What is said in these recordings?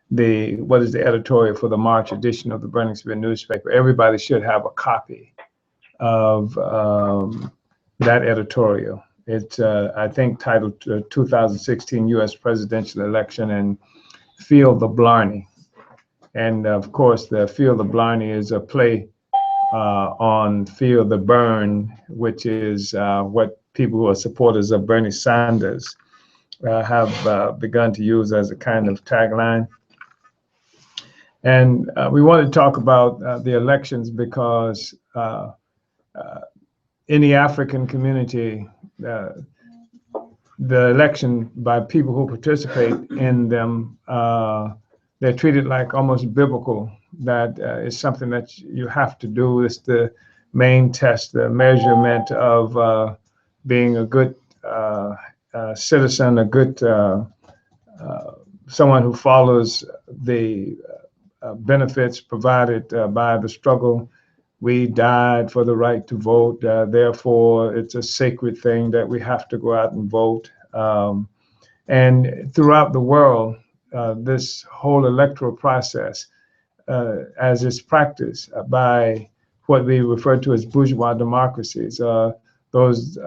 what is the editorial for the March edition of the Brenningsville newspaper. Everybody should have a copy of that editorial. It's, I think, titled 2016 U.S. Presidential Election and Feel the Blarney. And of course, the Feel the Blarney is a play on Feel the Burn, which is what people who are supporters of Bernie Sanders have begun to use as a kind of tagline. And we want to talk about the elections because in the African community, the election by people who participate in them, they're treated like almost biblical. That is something that you have to do. It's the main test, the measurement of being a good citizen, a good someone who follows the benefits provided by the struggle. We died for the right to vote. Therefore, it's a sacred thing that we have to go out and vote. And throughout the world, this whole electoral process, as it's practiced by what we refer to as bourgeois democracies, those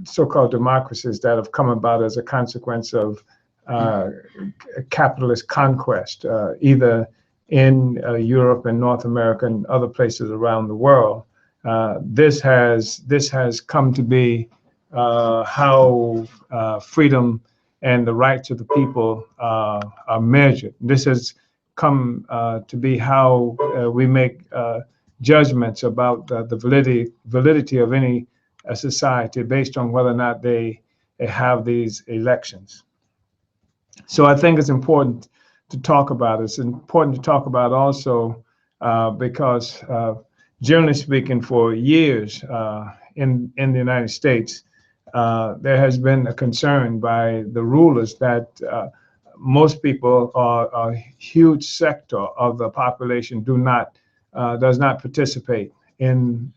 so-called democracies that have come about as a consequence of capitalist conquest, either in Europe and North America and other places around the world. This has come to be how freedom and the rights of the people are measured. This has come to be how we make judgments about the validity of any society based on whether or not they have these elections. So I think it's important to talk about. It's important to talk about also because generally speaking, for years in the United States, there has been a concern by the rulers that most people, or a huge sector of the population, does not participate in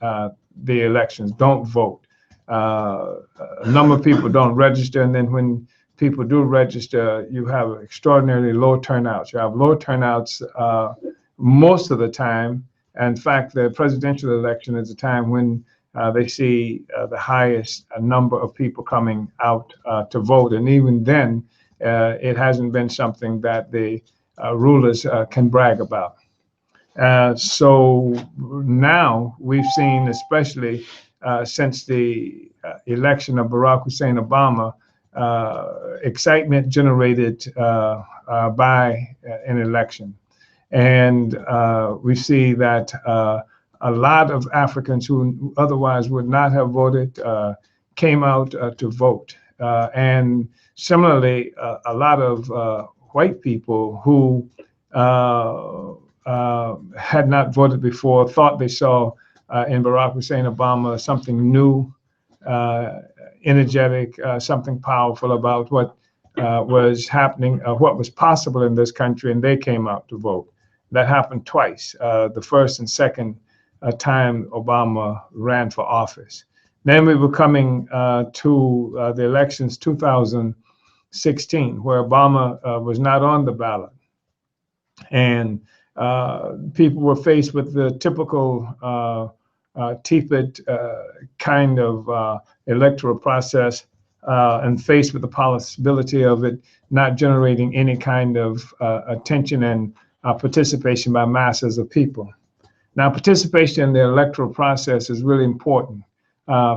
the elections, don't vote. A number of people don't register, and then when people do register, you have extraordinarily low turnouts. You have low turnouts most of the time. In fact, the presidential election is a time when they see the highest number of people coming out to vote. And even then, it hasn't been something that the rulers can brag about. So now we've seen, especially since the election of Barack Hussein Obama, excitement generated by an election. And we see that a lot of Africans who otherwise would not have voted came out to vote. And similarly, a lot of white people who had not voted before thought they saw in Barack Hussein Obama something new, energetic, something powerful about what was happening, what was possible in this country, and they came out to vote. That happened twice, the first and second time Obama ran for office. Then we were coming to the elections 2016, where Obama was not on the ballot. And people were faced with the typical tepid kind of electoral process and faced with the possibility of it not generating any kind of attention and participation by masses of people. Now, participation in the electoral process is really important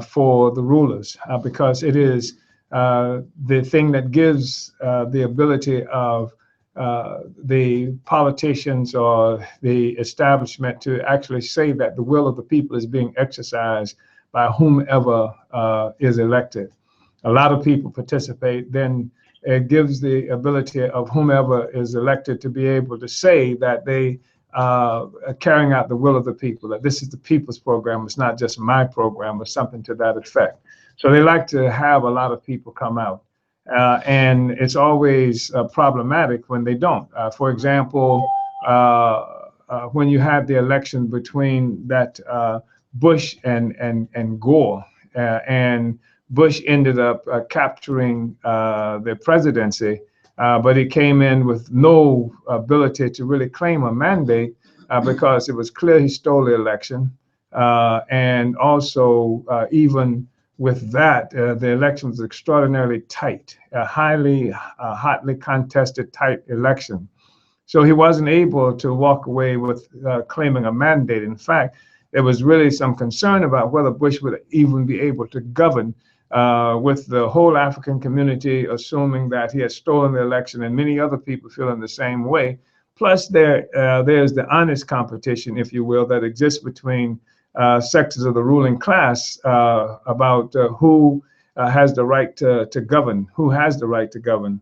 for the rulers because it is the thing that gives the ability of the politicians or the establishment to actually say that the will of the people is being exercised by whomever is elected. A lot of people participate, then it gives the ability of whomever is elected to be able to say that they are carrying out the will of the people, that this is the people's program, it's not just my program or something to that effect. So they like to have a lot of people come out. And it's always problematic when they don't. For example, when you had the election between that Bush and Gore, and Bush ended up capturing the presidency, but he came in with no ability to really claim a mandate because it was clear he stole the election. And also, even with that, the election was extraordinarily tight, a hotly contested, tight election. So he wasn't able to walk away with claiming a mandate. In fact, there was really some concern about whether Bush would even be able to govern with the whole African community assuming that he had stolen the election and many other people feeling the same way. Plus, there's the honest competition, if you will, that exists between sectors of the ruling class about who has the right to govern, who has the right to govern.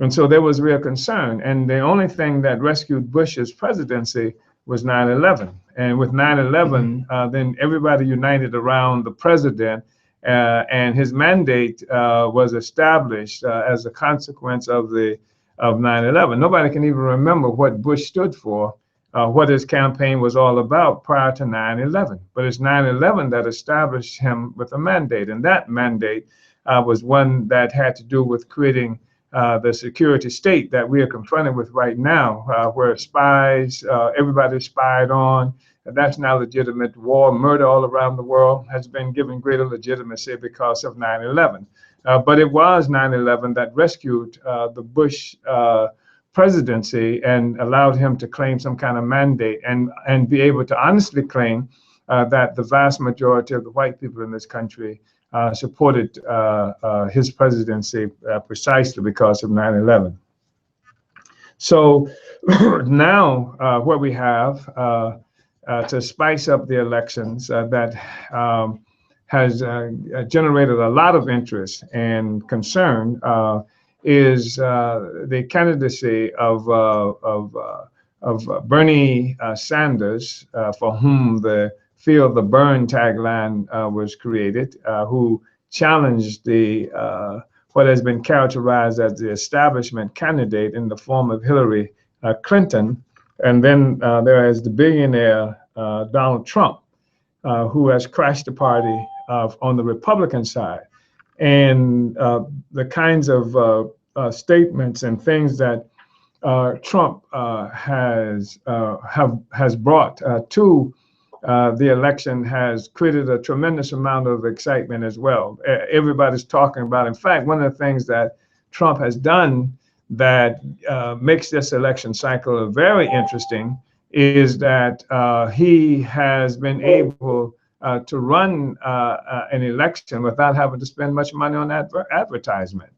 And so there was real concern. And the only thing that rescued Bush's presidency was 9/11. And with 9/11, then everybody united around the president, and his mandate was established as a consequence of 9/11. Nobody can even remember what Bush stood for, what his campaign was all about prior to 9/11. But it's 9/11 that established him with a mandate. And that mandate was one that had to do with creating the security state that we are confronted with right now, where spies, everybody's spied on. That's now legitimate. War, murder all around the world has been given greater legitimacy because of 9/11. But it was 9/11 that rescued the Bush presidency and allowed him to claim some kind of mandate and be able to honestly claim that the vast majority of the white people in this country supported his presidency precisely because of 9/11. So now what we have to spice up the elections that has generated a lot of interest and concern is the candidacy of Bernie Sanders, for whom the Feel the Burn tagline was created, who challenged what has been characterized as the establishment candidate in the form of Hillary Clinton. And then there is the billionaire Donald Trump, who has crashed the party on the Republican side. And the kinds of statements and things that Trump has brought to the election has created a tremendous amount of excitement as well. Everybody's talking about. In fact, one of the things that Trump has done that makes this election cycle very interesting is that he has been able to run an election without having to spend much money on advertisement.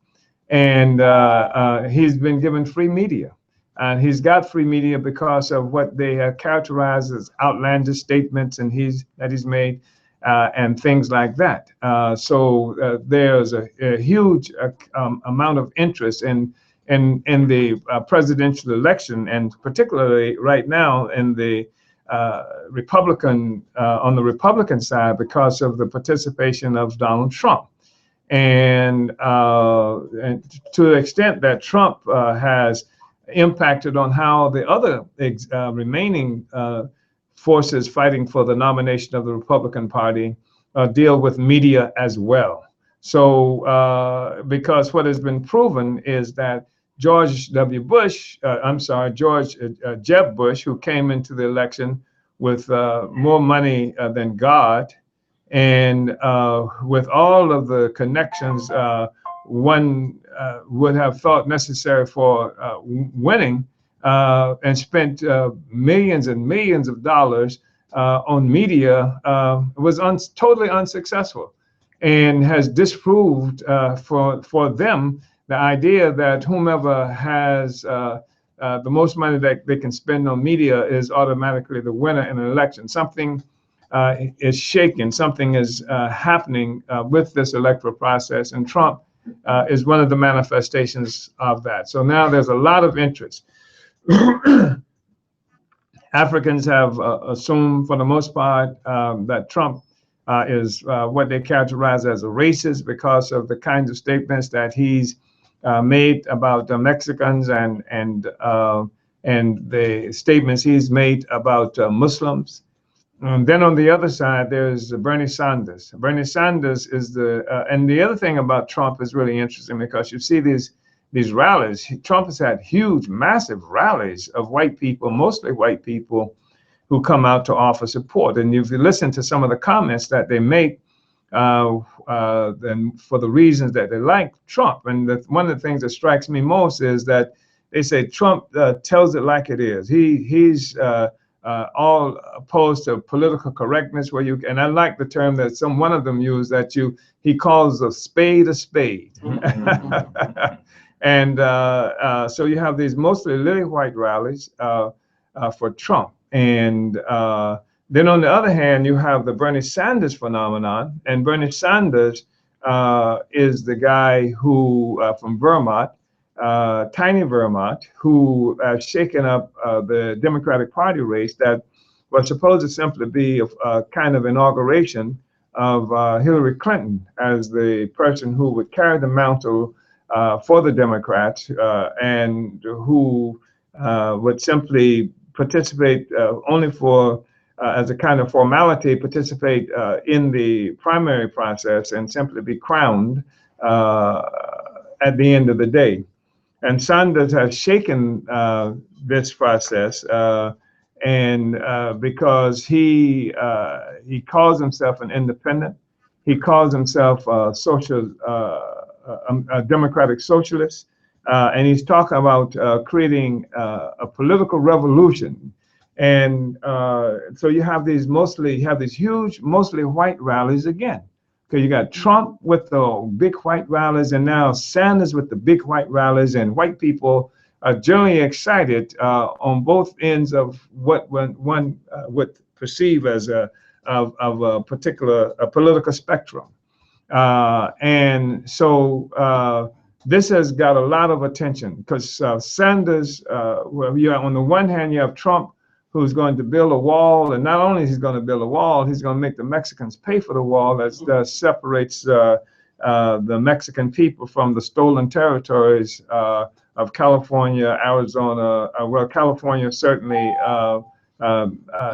And he's been given free media. And he's got free media because of what they have characterized as outlandish statements that he's made and things like that. So there's a huge amount of interest in the presidential election, and particularly right now in the on the Republican side because of the participation of Donald Trump. And to the extent that Trump has impacted on how the other remaining forces fighting for the nomination of the Republican Party deal with media as well. So because what has been proven is that George Jeb Bush, who came into the election with more money than God, and with all of the connections one would have thought necessary for winning, and spent millions and millions of dollars on media, was totally unsuccessful, and has disproved for them the idea that whomever has the most money that they can spend on media is automatically the winner in an election. Something is shaken, something is happening with this electoral process, and Trump is one of the manifestations of that. So now there's a lot of interest. Africans have assumed, for the most part, that Trump is what they characterize as a racist because of the kinds of statements that he's made about Mexicans and the statements he's made about Muslims. And then on the other side, there's Bernie Sanders. Bernie Sanders is and the other thing about Trump is really interesting because you see these these rallies. Trump has had huge, massive rallies of white people, mostly white people, who come out to offer support. And if you listen to some of the comments that they make, then for the reasons that they like Trump, and one of the things that strikes me most is that they say Trump tells it like it is. He's all opposed to political correctness, where you, and I like the term that one of them used, that he calls a spade a spade. And so you have these mostly lily white rallies for Trump. And then on the other hand, you have the Bernie Sanders phenomenon. And Bernie Sanders is the guy who, from Vermont, tiny Vermont, who has shaken up the Democratic Party race that was supposed to simply be a kind of inauguration of Hillary Clinton as the person who would carry the mantle for the Democrats, and who would simply participate only for, as a kind of formality, participate in the primary process and simply be crowned at the end of the day. And Sanders has shaken this process, and because he calls himself an independent, he calls himself a democratic socialist, and he's talking about creating a political revolution. And so you have these huge, mostly white rallies again. Okay, you got Trump with the big white rallies, and now Sanders with the big white rallies, and white people are generally excited on both ends of what one would perceive as a particular political spectrum. And so this has got a lot of attention because Sanders, well, on the one hand, you have Trump, who's going to build a wall, and not only is he going to build a wall, he's going to make the Mexicans pay for the wall that separates the Mexican people from the stolen territories of California, Arizona, well, California certainly,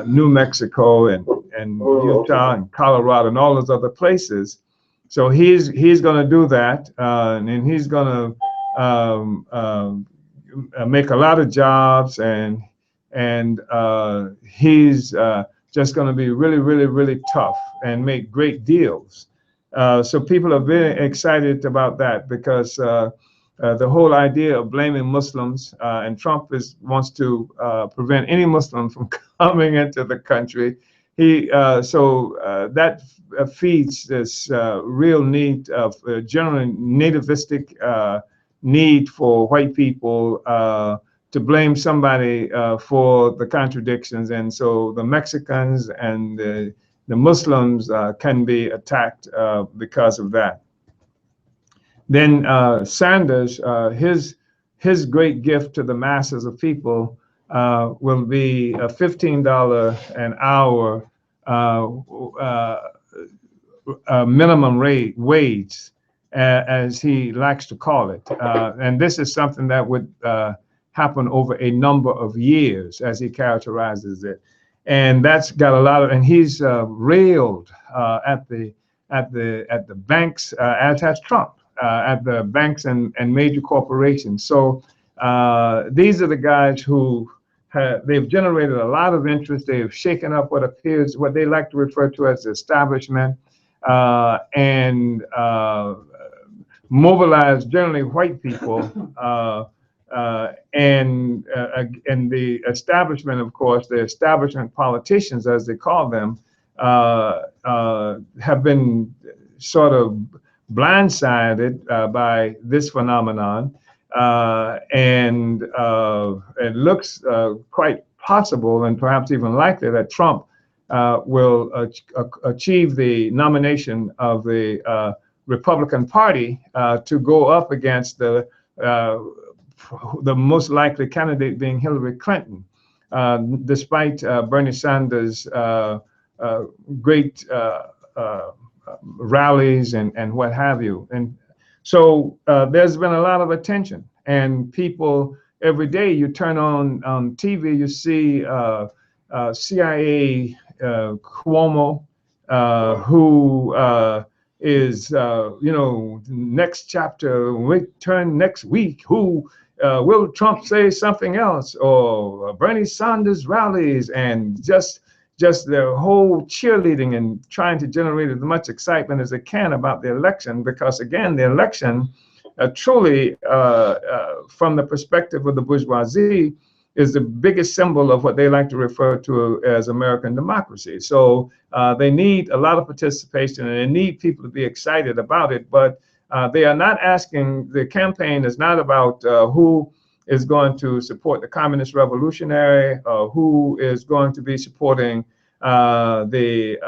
New Mexico, and Utah, and Colorado, and all those other places. So he's going to do that, and he's going to make a lot of jobs, and he's just going to be really, really, really tough and make great deals. So people are very excited about that because the whole idea of blaming Muslims, and Trump wants to prevent any Muslim from coming into the country. That feeds this real need of generally nativistic need for white people to blame somebody for the contradictions, and so the Mexicans and the Muslims can be attacked because of that. Then Sanders, his great gift to the masses of people will be a $15 an hour minimum wage, as he likes to call it. And this is something that would happen over a number of years, as he characterizes it. And that's got a lot of, and he's railed at the banks, as has Trump, at the banks and major corporations. So these are the guys who they've generated a lot of interest. They've shaken up what they like to refer to as the establishment, and mobilized generally white people, and the establishment, of course, the establishment politicians, as they call them, have been sort of blindsided by this phenomenon. And it looks quite possible and perhaps even likely that Trump will achieve the nomination of the Republican Party to go up against the most likely candidate being Hillary Clinton, despite Bernie Sanders' great rallies and what have you. And so there's been a lot of attention, and people every day you turn on TV, you see CIA Cuomo, who next chapter, when we turn next week, who will Trump say something else, or Bernie Sanders rallies, and just the whole cheerleading and trying to generate as much excitement as they can about the election, because again, the election truly, from the perspective of the bourgeoisie, is the biggest symbol of what they like to refer to as American democracy. So they need a lot of participation, and they need people to be excited about it. But they are not asking, the campaign is not about who is going to support the communist revolutionary, who is going to be supporting the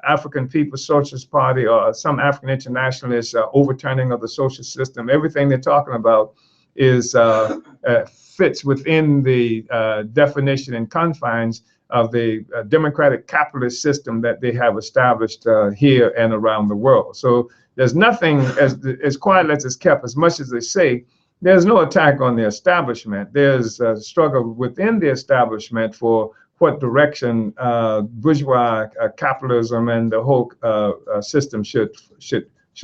African People's Socialist Party, or some African internationalist overturning of the social system. Everything they're talking about is fits within the definition and confines of the democratic capitalist system that they have established here and around the world. So there's nothing, as quiet as it's kept, as much as they say, there's no attack on the establishment. There's a struggle within the establishment for what direction bourgeois capitalism and the whole system should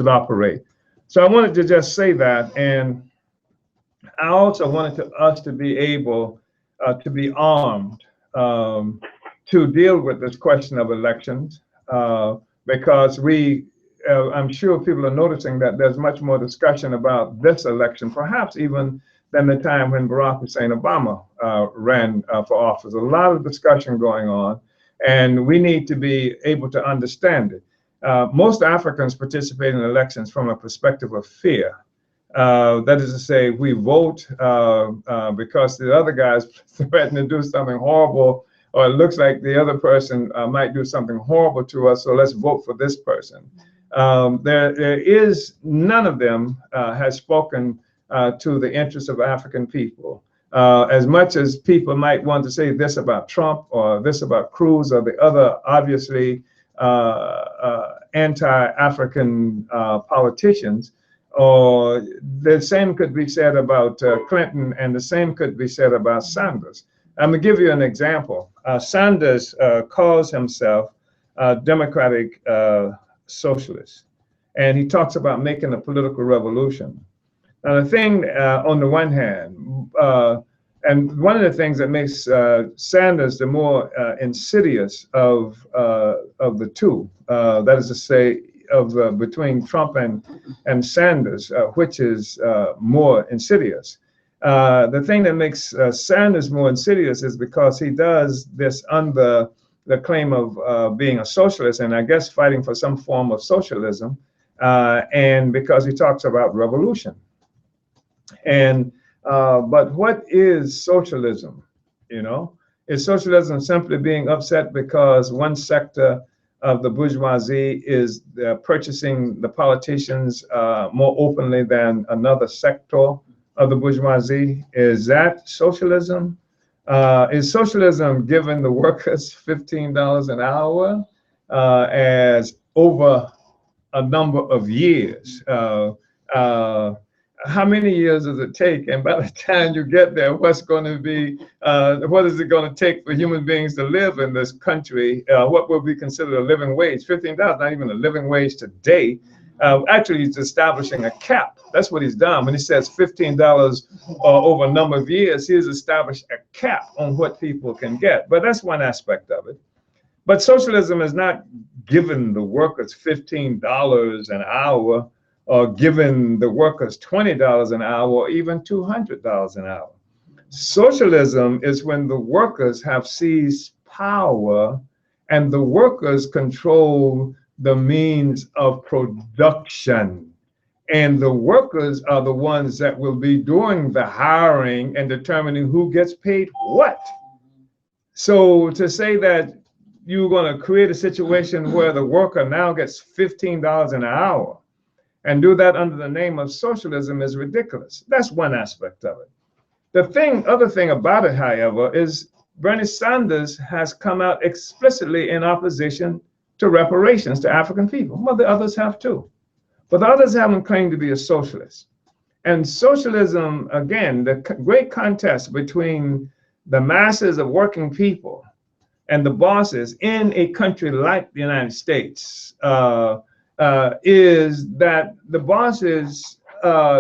operate. So I wanted to just say that, and I also wanted us to be able to be armed to deal with this question of elections, because I'm sure people are noticing that there's much more discussion about this election, perhaps even than the time when Barack Hussein Obama ran for office. A lot of discussion going on, and we need to be able to understand it. Most Africans participate in elections from a perspective of fear. That is to say, we vote because the other guys threaten to do something horrible, or it looks like the other person might do something horrible to us, so let's vote for this person. There is, none of them has spoken to the interests of African people. As much as people might want to say this about Trump, or this about Cruz, or the other obviously anti-African politicians, or the same could be said about Clinton, and the same could be said about Sanders. I'm going to give you an example. Sanders calls himself a democratic socialist, and he talks about making a political revolution. Now, the thing, on the one hand, and one of the things that makes Sanders the more insidious of the two, that is to say, between Trump and Sanders, which is more insidious. The thing that makes Sanders more insidious is because he does this under the claim of being a socialist, and I guess fighting for some form of socialism, and because he talks about revolution. And but what is socialism? Is socialism simply being upset because one sector of the bourgeoisie is purchasing the politicians more openly than another sector of the bourgeoisie? Is that socialism? Is socialism giving the workers $15 an hour as over a number of years? How many years does it take? And by the time you get there, what is it going to take for human beings to live in this country? What will be considered a living wage? $15, not even a living wage today. Actually, he's establishing a cap. That's what he's done. When he says $15 over a number of years, he has established a cap on what people can get. But that's one aspect of it. But socialism is not giving the workers $15 an hour, or giving the workers $20 an hour, or even $200 an hour. Socialism is when the workers have seized power, and the workers control the means of production. And the workers are the ones that will be doing the hiring and determining who gets paid what. So to say that you're going to create a situation where the worker now gets $15 an hour and do that under the name of socialism is ridiculous. That's one aspect of it. The other thing about it, however, is Bernie Sanders has come out explicitly in opposition to reparations to African people. Well, the others have too. But the others haven't claimed to be a socialist. And socialism, again, the great contest between the masses of working people and the bosses in a country like the United States, is that the boss is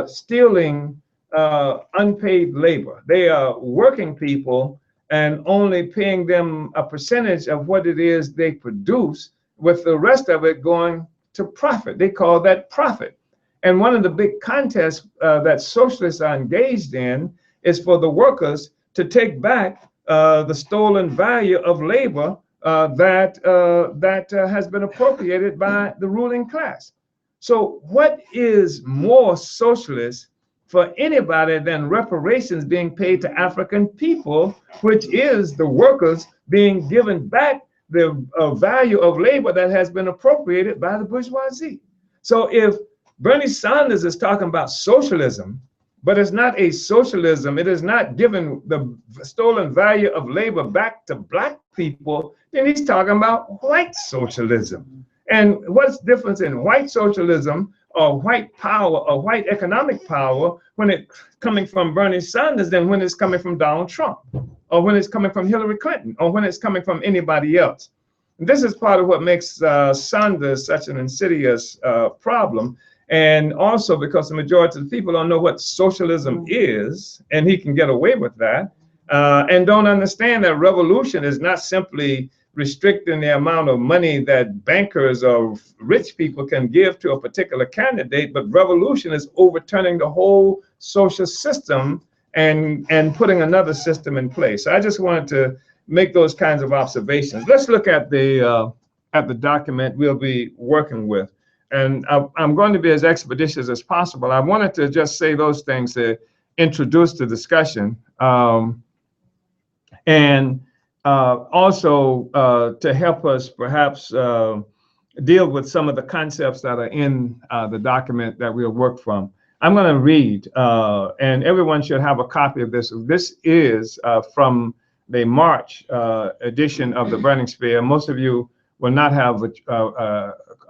stealing unpaid labor. They are working people and only paying them a percentage of what it is they produce, with the rest of it going to profit. They call that profit. And one of the big contests that socialists are engaged in is for the workers to take back the stolen value of labor that has been appropriated by the ruling class. So what is more socialist for anybody than reparations being paid to African people, which is the workers being given back the value of labor that has been appropriated by the bourgeoisie? So if Bernie Sanders is talking about socialism, but it's not a socialism, it is not giving the stolen value of labor back to black people, then he's talking about white socialism. And what's the difference in white socialism or white power or white economic power when it's coming from Bernie Sanders than when it's coming from Donald Trump, or when it's coming from Hillary Clinton, or when it's coming from anybody else? And this is part of what makes Sanders such an insidious problem. And also because the majority of the people don't know what socialism is, and he can get away with that, and don't understand that revolution is not simply restricting the amount of money that bankers or rich people can give to a particular candidate, but revolution is overturning the whole social system and putting another system in place. So I just wanted to make those kinds of observations. Let's look at the document we'll be working with. And I'm going to be as expeditious as possible. I wanted to just say those things to introduce the discussion, and also to help us perhaps deal with some of the concepts that are in the document that we'll work from. I'm going to read, and everyone should have a copy of this. This is from the March edition of the Burning Spear. Most of you will not have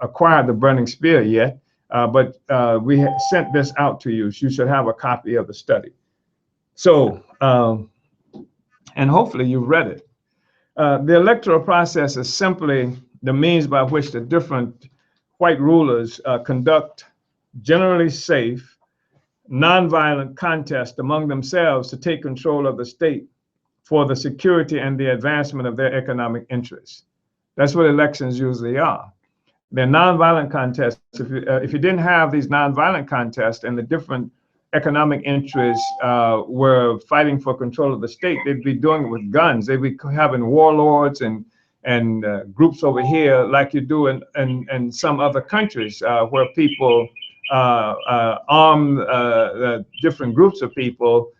acquired the Burning Spear yet, but we sent this out to you. So you should have a copy of the study. So, and hopefully you've read it. The electoral process is simply the means by which the different white rulers conduct generally safe, nonviolent contests among themselves to take control of the state for the security and the advancement of their economic interests. That's what elections usually are. They're nonviolent contests. If you didn't have these nonviolent contests and the different economic interests were fighting for control of the state, they'd be doing it with guns. They'd be having warlords and groups over here like you do in some other countries where people arm different groups of people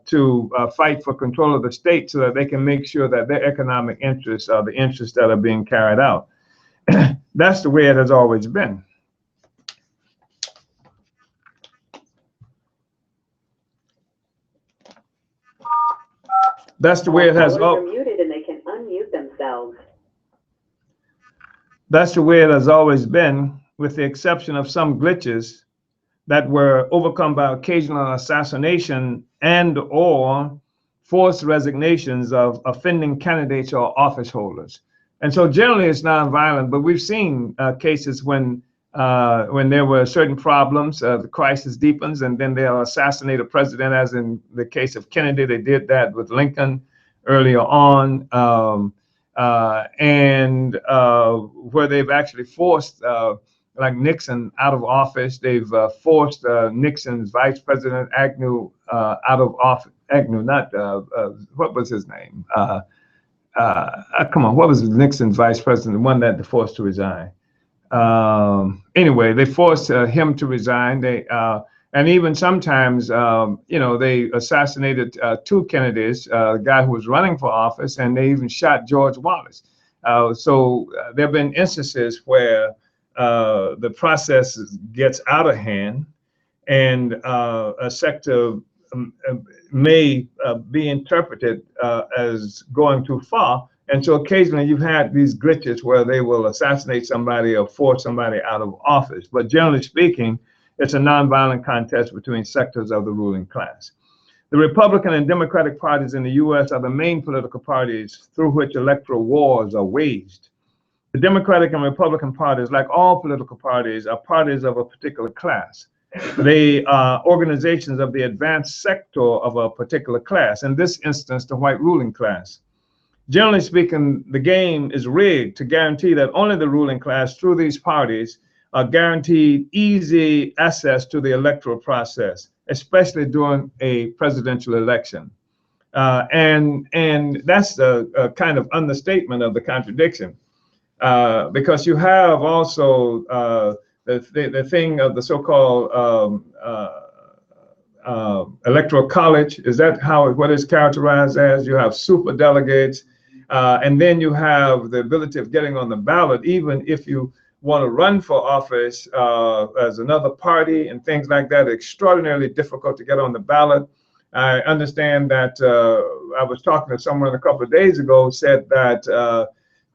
to fight for control of the state so that they can make sure that their economic interests are the interests that are being carried out. That's the way it has always been. That's the way it has always been. Muted and they can unmute themselves. That's the way it has always been, with the exception of some glitches that were overcome by occasional assassination and or forced resignations of offending candidates or office holders. And so generally it's nonviolent, but we've seen cases when there were certain problems, the crisis deepens, and then they'll assassinate a president, as in the case of Kennedy. They did that with Lincoln earlier on, and where they've actually forced, like Nixon, out of office. They've forced Nixon's Vice President Agnew out of office. Agnew, not, what was his name? Come on, what was Nixon's vice president, the one that they forced to resign? Anyway, they forced him to resign. They and even sometimes, you know, they assassinated two Kennedys, the guy who was running for office, and they even shot George Wallace. So there have been instances where the process gets out of hand, and a sector may be interpreted as going too far. And so occasionally you've had these glitches where they will assassinate somebody or force somebody out of office. But generally speaking, it's a nonviolent contest between sectors of the ruling class. The Republican and Democratic parties in the US are the main political parties through which electoral wars are waged. The Democratic and Republican parties, like all political parties, are parties of a particular class. They are organizations of the advanced sector of a particular class, in this instance, the white ruling class. Generally speaking, the game is rigged to guarantee that only the ruling class, through these parties, are guaranteed easy access to the electoral process, especially during a presidential election. And that's a kind of understatement of the contradiction, because you have also the thing of the so-called electoral college. Is that what is characterized as? You have super delegates, and then you have the ability of getting on the ballot, even if you want to run for office as another party and things like that. Extraordinarily difficult to get on the ballot. I understand that I was talking to someone a couple of days ago, said that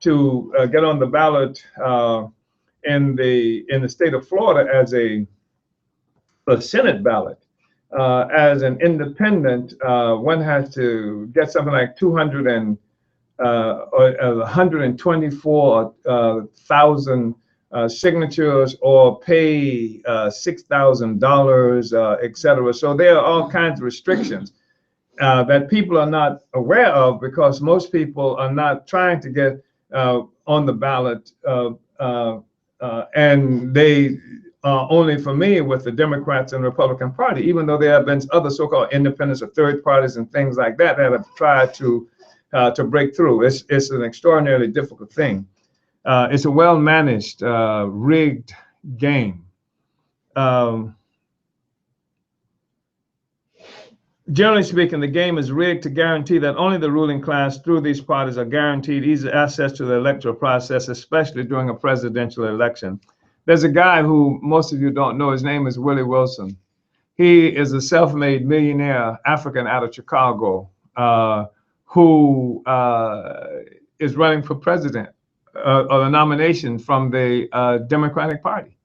to get on the ballot in the state of Florida as a Senate ballot, as an independent, one has to get something like 124,000 signatures, or pay $6,000, etc. So there are all kinds of restrictions that people are not aware of, because most people are not trying to get on the ballot, and they are only familiar with the Democrats and Republican Party, even though there have been other so-called independents or third parties and things like that that have tried to break through. It's an extraordinarily difficult thing. It's a well-managed, rigged game. Generally speaking, the game is rigged to guarantee that only the ruling class, through these parties, are guaranteed easy access to the electoral process, especially during a presidential election. There's a guy who most of you don't know. His name is Willie Wilson. He is a self-made millionaire African out of Chicago, who is running for president, or a nomination from the Democratic Party.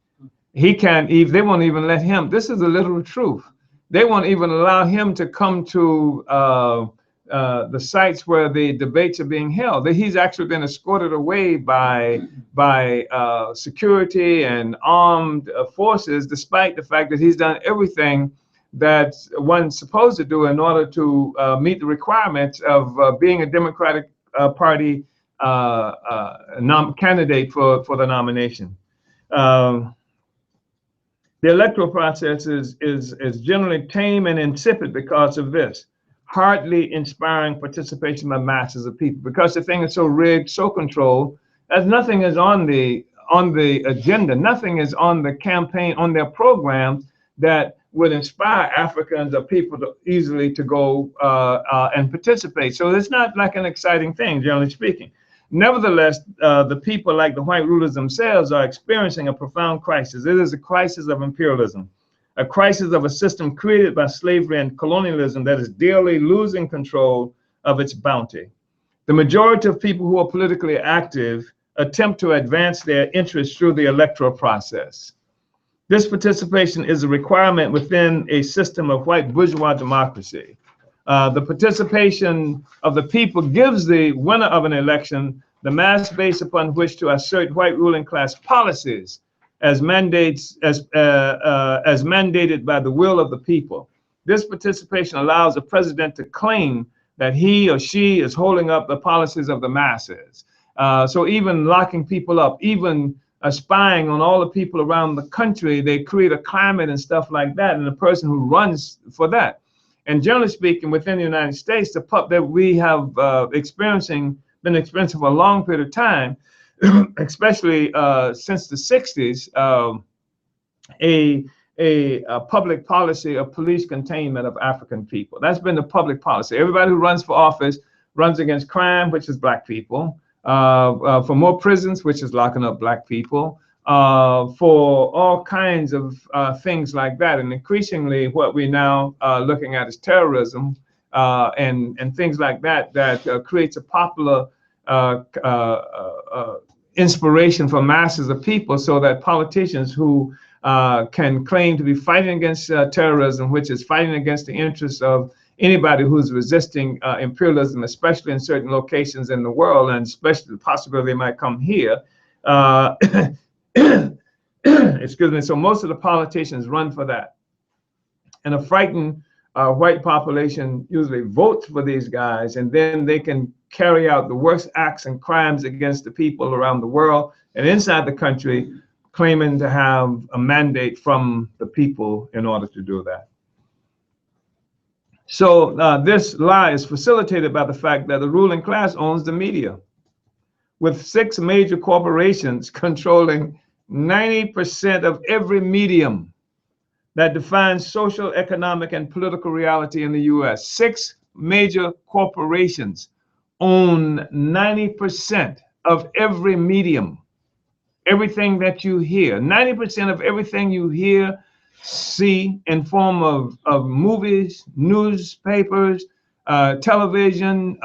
He can't even, they won't even let him. This is the literal truth. They won't even allow him to come to the sites where the debates are being held. He's actually been escorted away by security and armed forces, despite the fact that he's done everything that one's supposed to do in order to meet the requirements of being a Democratic Party candidate for the nomination. The electoral process is generally tame and insipid because of this, hardly inspiring participation by masses of people, because the thing is so rigged, so controlled, as nothing is on the agenda, nothing is on the campaign, on their program that would inspire Africans or people to easily to go and participate. So it's not like an exciting thing, generally speaking. Nevertheless, the people, like the white rulers themselves, are experiencing a profound crisis. It is a crisis of imperialism, a crisis of a system created by slavery and colonialism that is daily losing control of its bounty. The majority of people who are politically active attempt to advance their interests through the electoral process. This participation is a requirement within a system of white bourgeois democracy. The participation of the people gives the winner of an election the mass base upon which to assert white ruling class policies as mandated by the will of the people. This participation allows the president to claim that he or she is holding up the policies of the masses. So even locking people up, even spying on all the people around the country, they create a climate and stuff like that, and the person who runs for that. And generally speaking, within the United States, the pup that we have been experiencing for a long period of time, especially since the 60s, a public policy of police containment of African people. That's been the public policy. Everybody who runs for office runs against crime, which is black people, for more prisons, which is locking up black people, for all kinds of things like that. And increasingly what we now are looking at is terrorism and things like that, that creates a popular inspiration for masses of people, so that politicians who can claim to be fighting against terrorism, which is fighting against the interests of anybody who's resisting imperialism, especially in certain locations in the world, and especially the possibility they might come here, Uh, excuse me. So most of the politicians run for that, and a frightened white population usually votes for these guys, and then they can carry out the worst acts and crimes against the people around the world and inside the country, claiming to have a mandate from the people in order to do that. So this lie is facilitated by the fact that the ruling class owns the media, with 6 major corporations controlling 90% of every medium that defines social, economic, and political reality in the US. 6 major corporations own 90% of every medium, everything that you hear. 90% of everything you hear, see in form of movies, newspapers, television,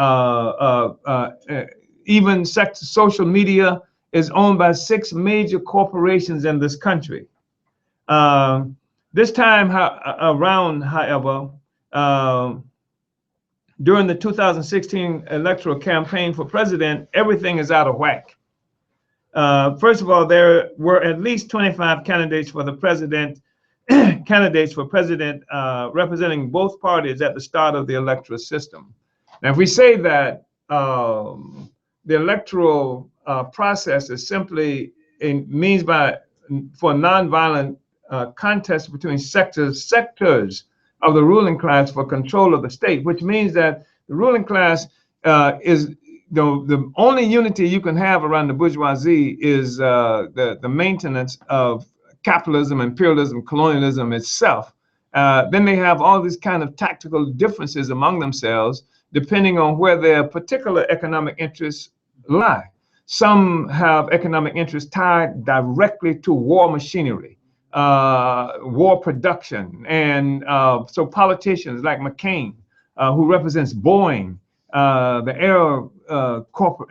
even social media is owned by 6 major corporations in this country. This time around, however, during the 2016 electoral campaign for president, everything is out of whack. First of all, there were at least 25 candidates for the president, representing both parties at the start of the electoral system. Now, if we say that the electoral process is simply means for nonviolent contest between sectors of the ruling class for control of the state, which means that the ruling class is the only unity you can have around the bourgeoisie is the maintenance of capitalism, imperialism, colonialism itself. Then they have all these kind of tactical differences among themselves, depending on where their particular economic interests lie. Some have economic interests tied directly to war machinery, war production, and so politicians like McCain, who represents Boeing, the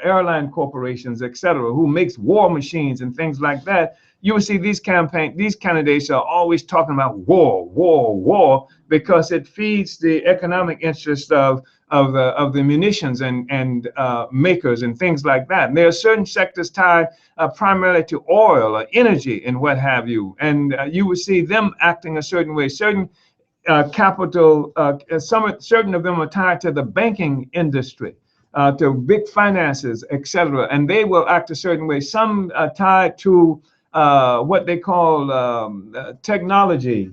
airline corporations, etc., who makes war machines and things like that. You will see these candidates are always talking about war, because it feeds the economic interest of the munitions and makers and things like that. And there are certain sectors tied primarily to oil or energy and what have you, and you will see them acting a certain way. Certain capital, certain of them are tied to the banking industry, to big finances, etc., and they will act a certain way. Some are tied to what they call technology,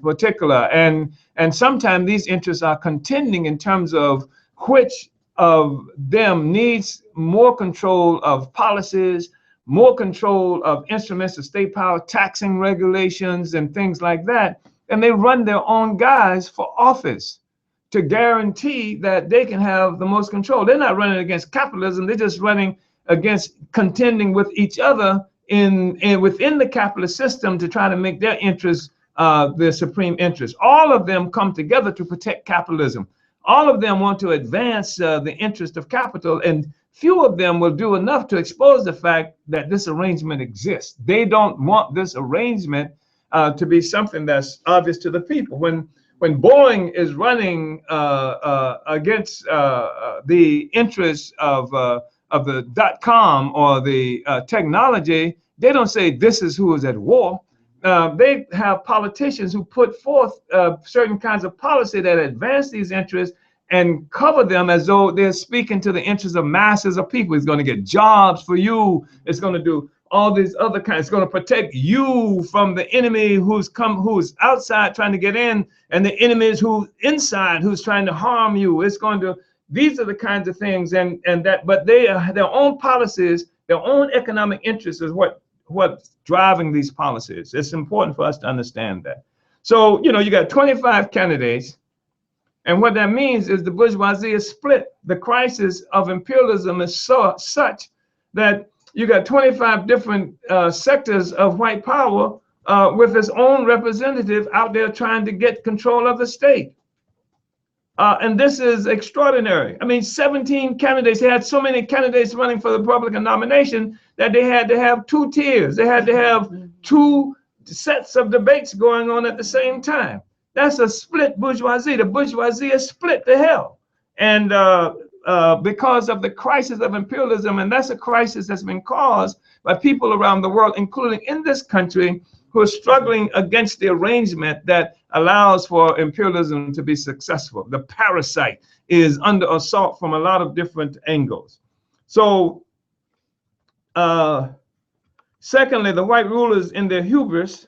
particular, and sometimes these interests are contending in terms of which of them needs more control of policies, more control of instruments of state power, taxing regulations, and things like that. And they run their own guys for office to guarantee that they can have the most control. They're not running against capitalism. They're just running against contending with each other within the capitalist system to try to make their interests their supreme interest. All of them come together to protect capitalism. All of them want to advance the interest of capital, and few of them will do enough to expose the fact that this arrangement exists. They don't want this arrangement to be something that's obvious to the people. When Boeing is running against the interests of the .com or the technology, they don't say this is who is at war. They have politicians who put forth certain kinds of policy that advance these interests and cover them as though they're speaking to the interests of masses of people. It's going to get jobs for you. It's going to do all these other kinds. It's going to protect you from the enemy who's outside trying to get in, and the enemies who's inside who's trying to harm you. It's going to. These are the kinds of things, but they are their own policies, their own economic interests is what's driving these policies. It's important for us to understand that. So you got 25 candidates. And what that means is the bourgeoisie is split. The crisis of imperialism is such that you got 25 different sectors of white power with its own representative out there trying to get control of the state. And this is extraordinary. I mean, 17 candidates. They had so many candidates running for the Republican nomination that they had to have 2 tiers. They had to have 2 sets of debates going on at the same time. That's a split bourgeoisie. The bourgeoisie is split to hell. And because of the crisis of imperialism, and that's a crisis that's been caused by people around the world, including in this country, who are struggling against the arrangement that allows for imperialism to be successful. The parasite is under assault from a lot of different angles. So, secondly, the white rulers in their hubris,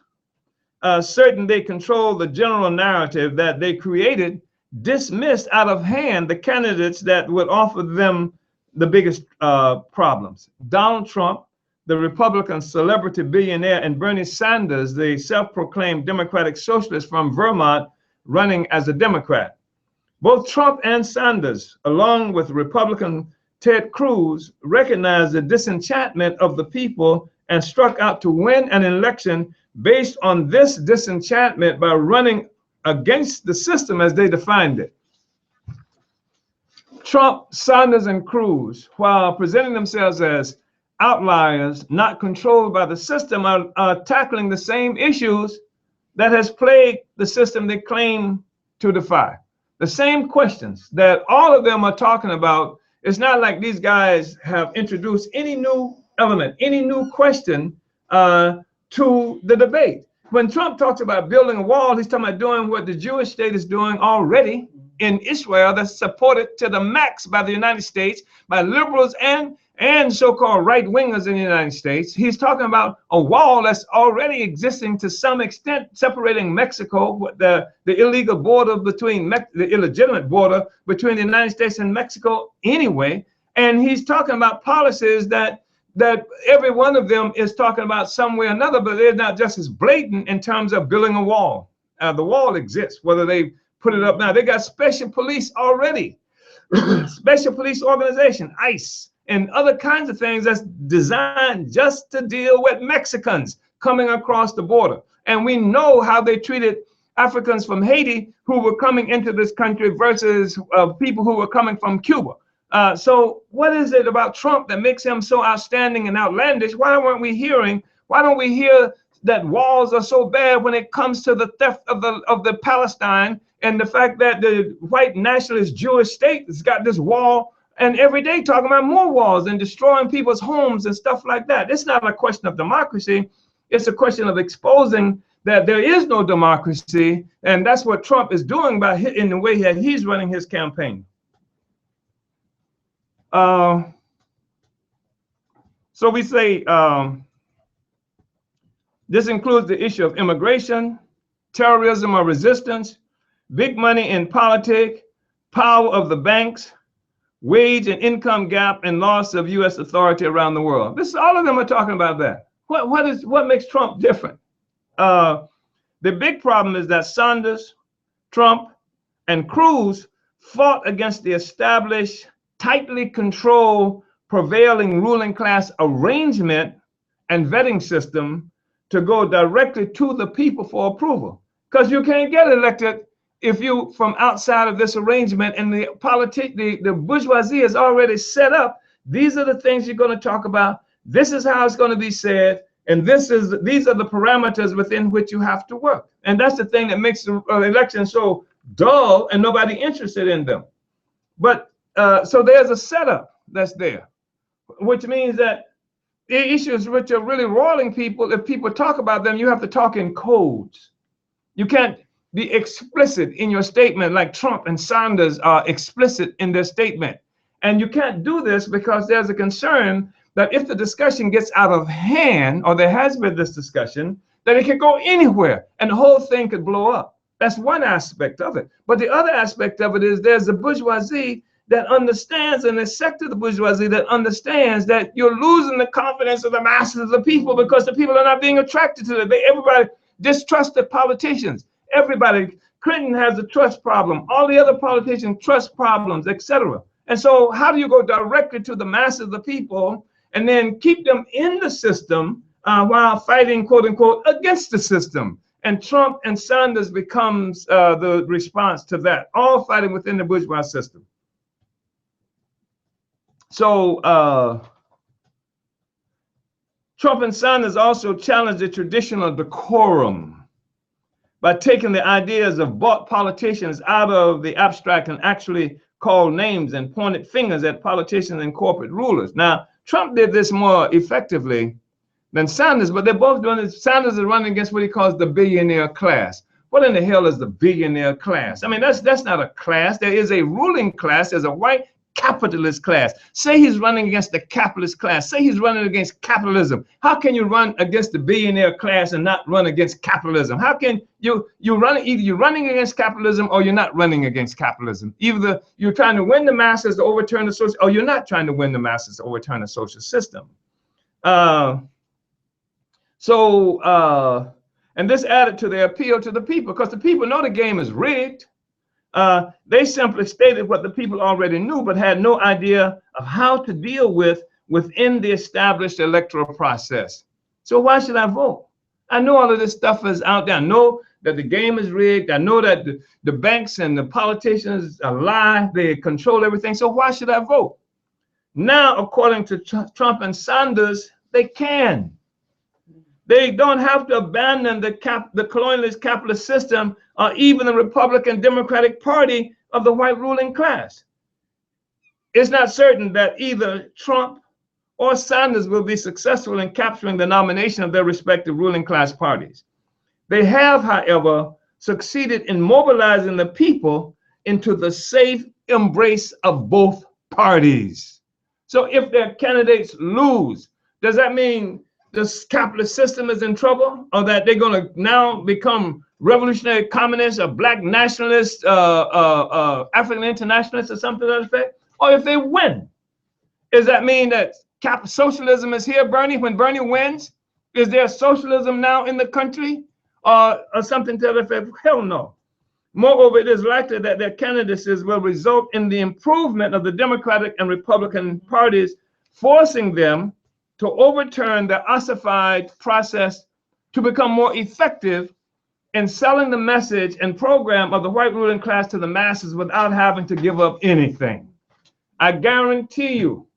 certain they control the general narrative that they created, dismissed out of hand the candidates that would offer them the biggest problems. Donald Trump, the Republican celebrity billionaire, and Bernie Sanders, the self-proclaimed Democratic socialist from Vermont, running as a Democrat. Both Trump and Sanders, along with Republican Ted Cruz, recognized the disenchantment of the people and struck out to win an election based on this disenchantment by running against the system as they defined it. Trump, Sanders, and Cruz, while presenting themselves as outliers not controlled by the system, are tackling the same issues that has plagued the system they claim to defy. The same questions that all of them are talking about. It's not like these guys have introduced any new element, any new question to the debate. When Trump talks about building a wall, he's talking about doing what the Jewish state is doing already in Israel, that's supported to the max by the United States, by liberals and so-called right-wingers in the United States. He's talking about a wall that's already existing to some extent, separating Mexico, the illegal border between, the illegitimate border between the United States and Mexico anyway. And he's talking about policies that every one of them is talking about some way or another, but they're not just as blatant in terms of building a wall. The wall exists, whether they put it up now. They got special police already, special police organization, ICE, and other kinds of things that's designed just to deal with Mexicans coming across the border. And we know how they treated Africans from Haiti who were coming into this country versus people who were coming from Cuba. So what is it about Trump that makes him so outstanding and outlandish? Why don't we hear that walls are so bad when it comes to the theft of the Palestine, and the fact that the white nationalist Jewish state has got this wall, and every day talking about more walls and destroying people's homes and stuff like that? It's not a question of democracy. It's a question of exposing that there is no democracy. And that's what Trump is doing by in the way that he's running his campaign. So we say this includes the issue of immigration, terrorism or resistance, big money in politics, power of the banks, wage and income gap, and loss of U.S. authority around the world. This, all of them are talking about that. What makes Trump different? The big problem is that Sanders, Trump, and Cruz fought against the established, tightly controlled, prevailing ruling class arrangement and vetting system to go directly to the people for approval. Because you can't get elected if you from outside of this arrangement, and the bourgeoisie is already set up. These are the things you're going to talk about. This is how it's going to be said, and these are the parameters within which you have to work. And that's the thing that makes the election so dull and nobody interested in them. But so there's a setup that's there, which means that the issues which are really roiling people, if people talk about them, you have to talk in codes. You can't be explicit in your statement like Trump and Sanders are explicit in their statement. And you can't do this because there's a concern that if the discussion gets out of hand, or there has been this discussion, that it could go anywhere and the whole thing could blow up. That's one aspect of it. But the other aspect of it is there's a bourgeoisie that understands, and a sector of the bourgeoisie that understands that you're losing the confidence of the masses of the people because the people are not being attracted to it. Everybody distrusts the politicians. Everybody, Clinton has a trust problem. All the other politicians trust problems, etc. And so how do you go directly to the masses of the people and then keep them in the system while fighting, quote unquote, against the system? And Trump and Sanders becomes the response to that, all fighting within the bourgeois system. So Trump and Sanders also challenged the traditional decorum by taking the ideas of bought politicians out of the abstract and actually called names and pointed fingers at politicians and corporate rulers. Now, Trump did this more effectively than Sanders, but they're both doing it. Sanders is running against what he calls the billionaire class. What in the hell is the billionaire class? I mean, that's not a class. There is a ruling class. There's a white capitalist class. Say he's running against the capitalist class. Say he's running against capitalism. How can you run against the billionaire class and not run against capitalism? How can you run, either you're running against capitalism or you're not running against capitalism? Either you're trying to win the masses to overturn the social, or you're not trying to win the masses to overturn the social system. And this added to their appeal to the people, because the people know the game is rigged. They simply stated what the people already knew, but had no idea of how to deal with within the established electoral process. So why should I vote? I know all of this stuff is out there. I know that the game is rigged. I know that the banks and the politicians lie. They control everything. So why should I vote? Now, according to Trump and Sanders, they can. They don't have to abandon the colonialist capitalist system or even the Republican Democratic Party of the white ruling class. It's not certain that either Trump or Sanders will be successful in capturing the nomination of their respective ruling class parties. They have, however, succeeded in mobilizing the people into the safe embrace of both parties. So if their candidates lose, does that mean this capitalist system is in trouble, or that they're going to now become revolutionary communists or black nationalists, African internationalists or something to that effect? Or if they win, does that mean that socialism is here, Bernie? When Bernie wins, is there socialism now in the country or something to that effect? Hell no. Moreover, it is likely that their candidacies will result in the improvement of the Democratic and Republican parties, forcing them to overturn the ossified process to become more effective in selling the message and program of the white ruling class to the masses without having to give up anything. I guarantee you,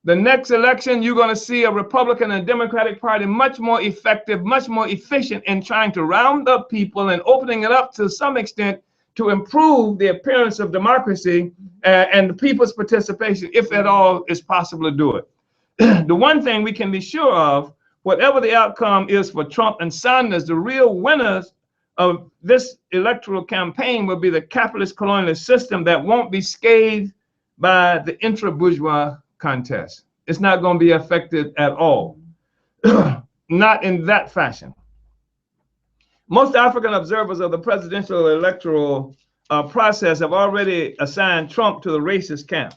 the next election, you're going to see a Republican and Democratic Party much more effective, much more efficient in trying to round up people and opening it up to some extent to improve the appearance of democracy and the people's participation, if at all is possible to do it. The one thing we can be sure of, whatever the outcome is for Trump and Sanders, the real winners of this electoral campaign will be the capitalist colonialist system that won't be scathed by the intra-bourgeois contest. It's not going to be affected at all. Not in that fashion. Most African observers of the presidential electoral process have already assigned Trump to the racist camp.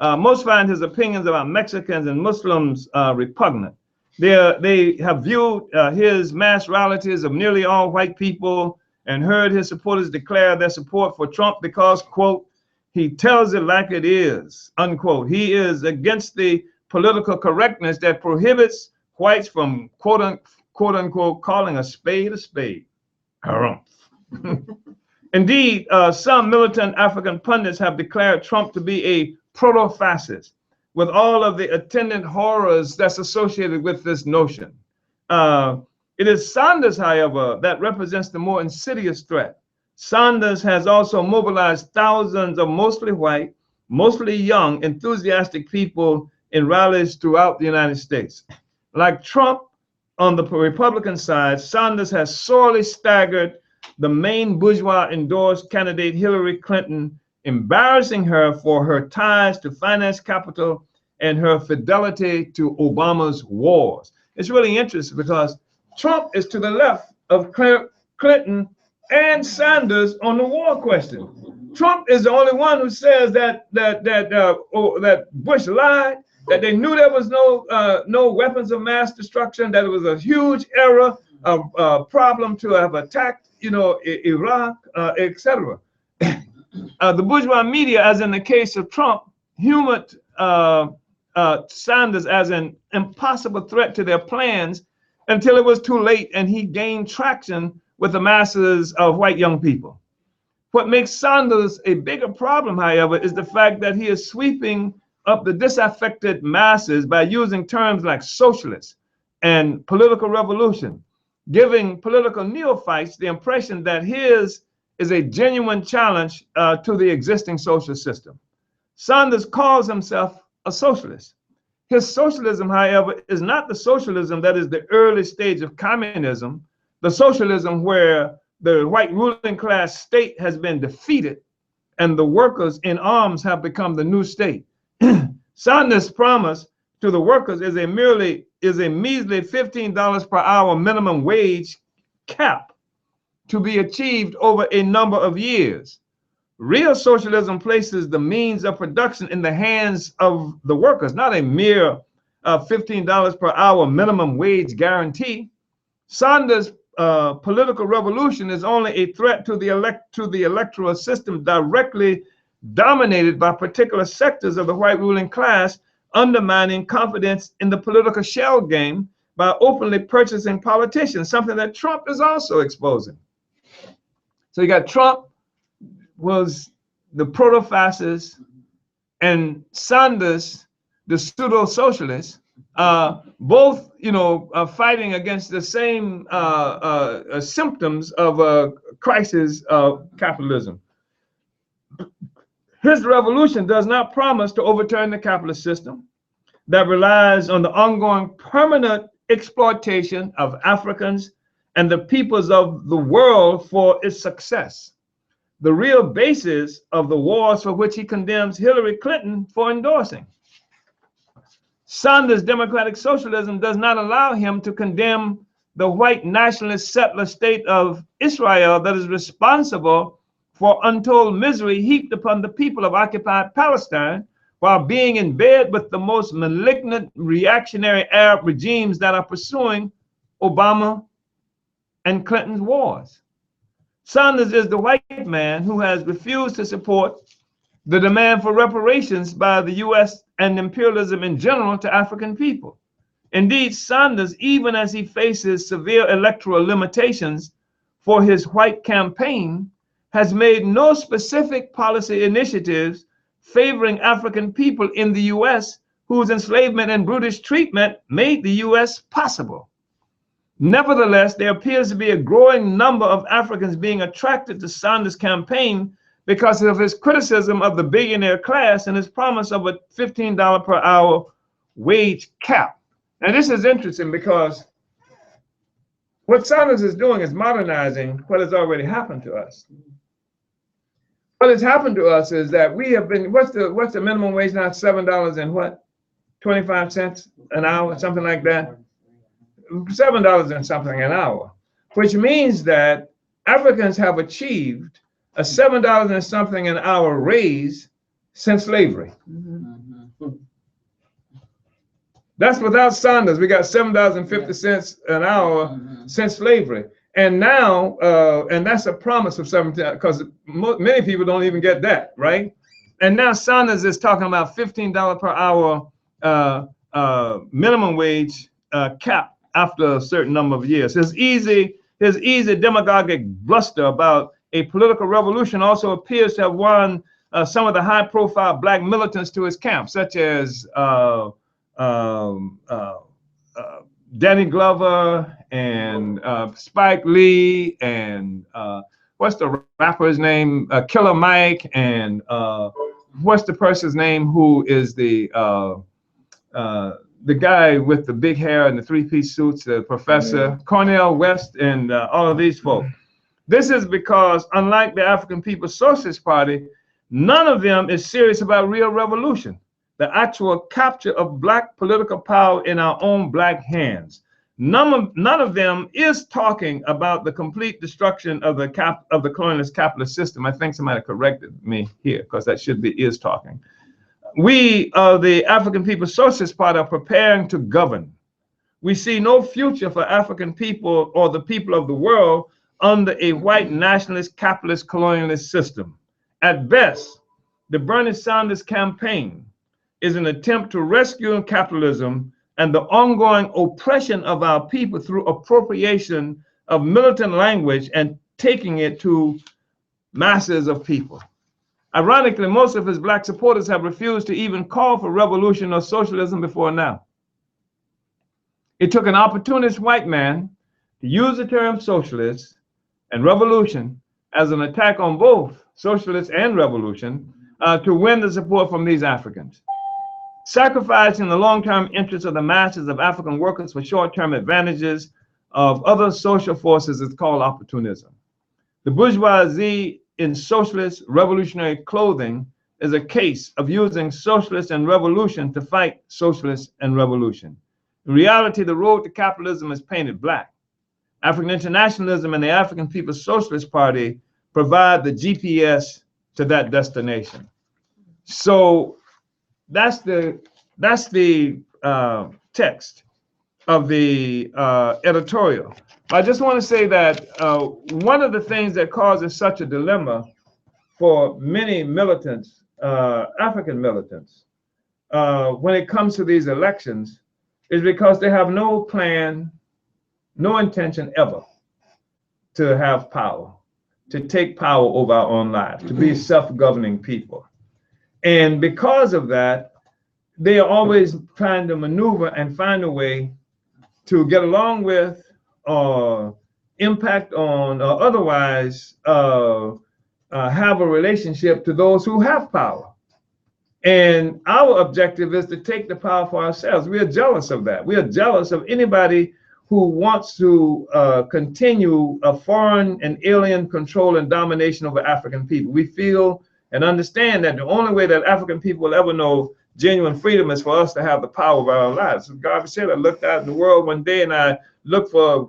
Most find his opinions about Mexicans and Muslims repugnant. They have viewed his mass rallies of nearly all white people and heard his supporters declare their support for Trump because, quote, he tells it like it is, unquote. He is against the political correctness that prohibits whites from, quote unquote, calling a spade a spade. Indeed, some militant African pundits have declared Trump to be a proto-fascist, with all of the attendant horrors that's associated with this notion. It is Sanders, however, that represents the more insidious threat. Sanders has also mobilized thousands of mostly white, mostly young, enthusiastic people in rallies throughout the United States. Like Trump on the Republican side, Sanders has sorely staggered the main bourgeois endorsed candidate Hillary Clinton, embarrassing her for her ties to finance capital and her fidelity to Obama's wars. It's really interesting because Trump is to the left of Clinton and Sanders on the war question. Trump is the only one who says that Bush lied, that they knew there was no weapons of mass destruction, that it was a huge error, a problem to have attacked, Iraq, etc. The bourgeois media, as in the case of Trump, humored Sanders as an impossible threat to their plans until it was too late and he gained traction with the masses of white young people. What makes Sanders a bigger problem, however, is the fact that he is sweeping up the disaffected masses by using terms like socialist and political revolution, giving political neophytes the impression that his is a genuine challenge to the existing social system. Sanders calls himself a socialist. His socialism, however, is not the socialism that is the early stage of communism, the socialism where the white ruling class state has been defeated and the workers in arms have become the new state. Sanders' promise to the workers is a measly $15 per hour minimum wage cap to be achieved over a number of years. Real socialism places the means of production in the hands of the workers, not a mere $15 per hour minimum wage guarantee. Sanders' political revolution is only a threat to the electoral system directly dominated by particular sectors of the white ruling class, undermining confidence in the political shell game by openly purchasing politicians, something that Trump is also exposing. So you got Trump was the proto-fascist and Sanders, the pseudo-socialist, both, fighting against the same symptoms of a crisis of capitalism. His revolution does not promise to overturn the capitalist system that relies on the ongoing permanent exploitation of Africans and the peoples of the world for its success, the real basis of the wars for which he condemns Hillary Clinton for endorsing. Sanders' democratic socialism does not allow him to condemn the white nationalist settler state of Israel that is responsible for untold misery heaped upon the people of occupied Palestine, while being in bed with the most malignant reactionary Arab regimes that are pursuing Obama and Clinton's wars. Sanders is the white man who has refused to support the demand for reparations by the US and imperialism in general to African people. Indeed, Sanders, even as he faces severe electoral limitations for his white campaign, has made no specific policy initiatives favoring African people in the US whose enslavement and brutish treatment made the US possible. Nevertheless, there appears to be a growing number of Africans being attracted to Sanders' campaign because of his criticism of the billionaire class and his promise of a $15 per hour wage cap. And this is interesting because what Sanders is doing is modernizing what has already happened to us. What has happened to us is that we have been, what's the minimum wage now? $7 and what? 25 cents an hour, something like that. $7 and something an hour, which means that Africans have achieved a $7 and something an hour raise since slavery. That's without Sanders. We got $7.50 an hour since slavery. And now, and that's a promise of 17, because many people don't even get that, right? And now Sanders is talking about $15 per hour minimum wage cap after a certain number of years. His easy demagogic bluster about a political revolution also appears to have won some of the high-profile black militants to his camp, such as Danny Glover and Spike Lee and what's the rapper's name? Killer Mike, and what's the person's name who is the guy with the big hair and the three-piece suits, the professor, Cornel West, and all of these folks. This is because, unlike the African People's Socialist Party, none of them is serious about real revolution, the actual capture of black political power in our own black hands. None of them is talking about the complete destruction of the colonialist capitalist system. I think somebody corrected me here, because that should be is talking. We, the African People's Socialist Party, are preparing to govern. We see no future for African people or the people of the world under a white nationalist capitalist colonialist system. At best, the Bernie Sanders campaign is an attempt to rescue capitalism and the ongoing oppression of our people through appropriation of militant language and taking it to masses of people. Ironically, most of his black supporters have refused to even call for revolution or socialism before now. It took an opportunist white man to use the term socialist and revolution as an attack on both socialists and revolution to win the support from these Africans. Sacrificing the long-term interests of the masses of African workers for short-term advantages of other social forces is called opportunism. The bourgeoisie in socialist revolutionary clothing is a case of using socialist and revolution to fight socialist and revolution. In reality, the road to capitalism is painted black. African internationalism and the African People's Socialist Party provide the GPS to that destination. So that's the text of the editorial. I just want to say that one of the things that causes such a dilemma for many militants, African militants, when it comes to these elections is because they have no plan, no intention ever to have power, to take power over our own lives, to be self-governing people. And because of that, they are always trying to maneuver and find a way to get along with or impact on or otherwise have a relationship to those who have power. And our objective is to take the power for ourselves. We are jealous of that. We are jealous of anybody who wants to continue a foreign and alien control and domination over African people. We feel and understand that the only way that African people will ever know genuine freedom is for us to have the power of our lives. As God said, I looked out in the world one day and I looked for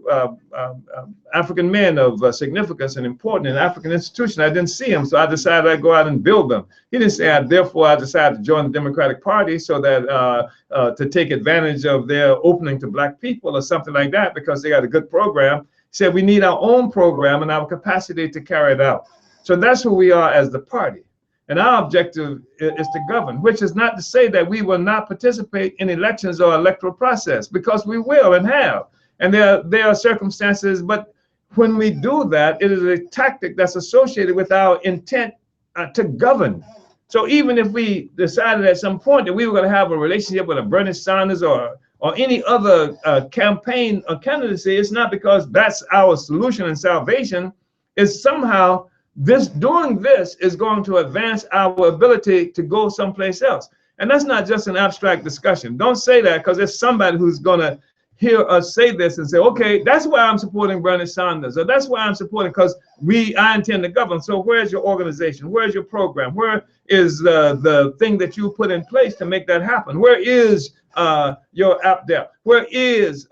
African men of significance and importance in African institutions. I didn't see them, so I decided I'd go out and build them. He didn't say, therefore I decided to join the Democratic Party so that to take advantage of their opening to black people or something like that because they got a good program. He said we need our own program and our capacity to carry it out. So that's who we are as the party. And our objective is to govern, which is not to say that we will not participate in elections or electoral process, because we will and have. And there are circumstances, but when we do that, it is a tactic that's associated with our intent to govern. So even if we decided at some point that we were going to have a relationship with a Bernie Sanders or any other campaign or candidacy, it's not because that's our solution and salvation. It's somehow doing this is going to advance our ability to go someplace else. And that's not just an abstract discussion. Don't say that because there's somebody who's going to hear us say this and say, okay, that's why I'm supporting Bernie Sanders, or that's why I'm supporting, because I intend to govern. So where's your organization? Where's your program? Where is the thing that you put in place to make that happen? Where is your APDEP? Where is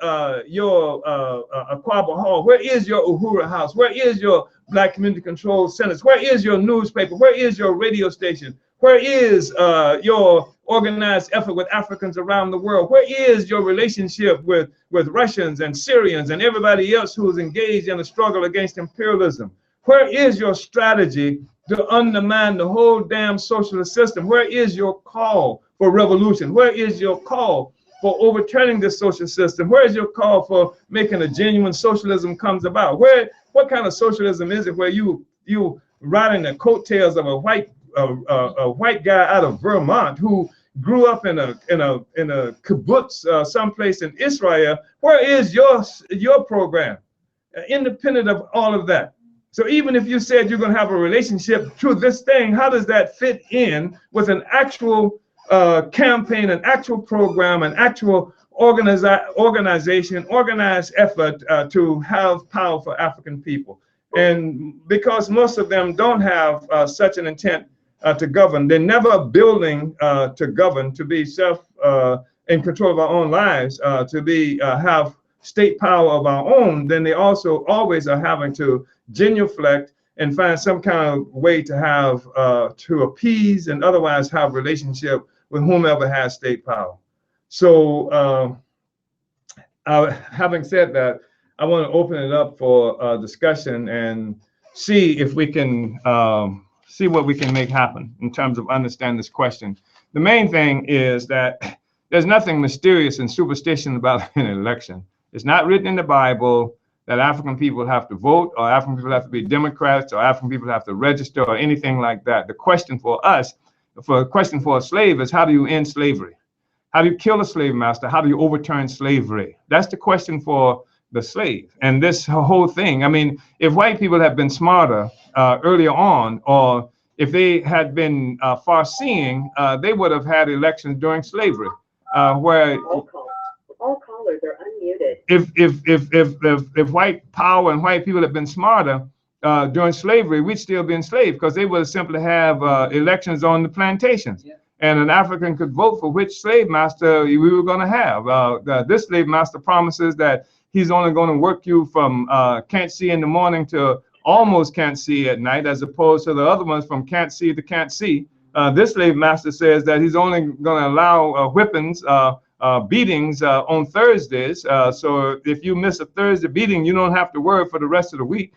your Aquaba Hall? Where is your Uhura House? Where is your Black Community Control Centers? Where is your newspaper? Where is your radio station? Where is your organized effort with Africans around the world? Where is your relationship with Russians and Syrians and everybody else who's engaged in a struggle against imperialism? Where is your strategy to undermine the whole damn socialist system? Where is your call for revolution? Where is your call for overturning this social system? Where is your call for making a genuine socialism comes about? What kind of socialism is it where you riding the coattails of a white guy out of Vermont who grew up in a kibbutz someplace in Israel? Where is your program, independent of all of that? So even if you said you're going to have a relationship to this thing, how does that fit in with an actual campaign, an actual program, an actual organization, organized effort to have power for African people? And because most of them don't have such an intent to govern, they're never building to govern, to be in control of our own lives, to be have state power of our own, then they also always are having to genuflect and find some kind of way to have to appease and otherwise have relationship with whomever has state power. So having said that, I want to open it up for discussion and see if we can see what we can make happen in terms of understanding this question. The main thing is that there's nothing mysterious and superstition about an election. It's not written in the Bible that African people have to vote, or African people have to be Democrats, or African people have to register, or anything like that. The question for us, for a question for a slave, is how do you end slavery? How do you kill a slave master? How do you overturn slavery? That's the question for the slave. And this whole thing, I mean, if white people had been smarter earlier on, or if they had been far-seeing, they would have had elections during slavery, where all callers are unmuted. If white power and white people had been smarter during slavery, we'd still be enslaved, because they would simply have elections on the plantations. Yeah. And an African could vote for which slave master we were going to have. This slave master promises that he's only going to work you from can't see in the morning to almost can't see at night, as opposed to the other ones from can't see to can't see. This slave master says that he's only going to allow whippings, beatings on Thursdays. So if you miss a Thursday beating, you don't have to worry for the rest of the week.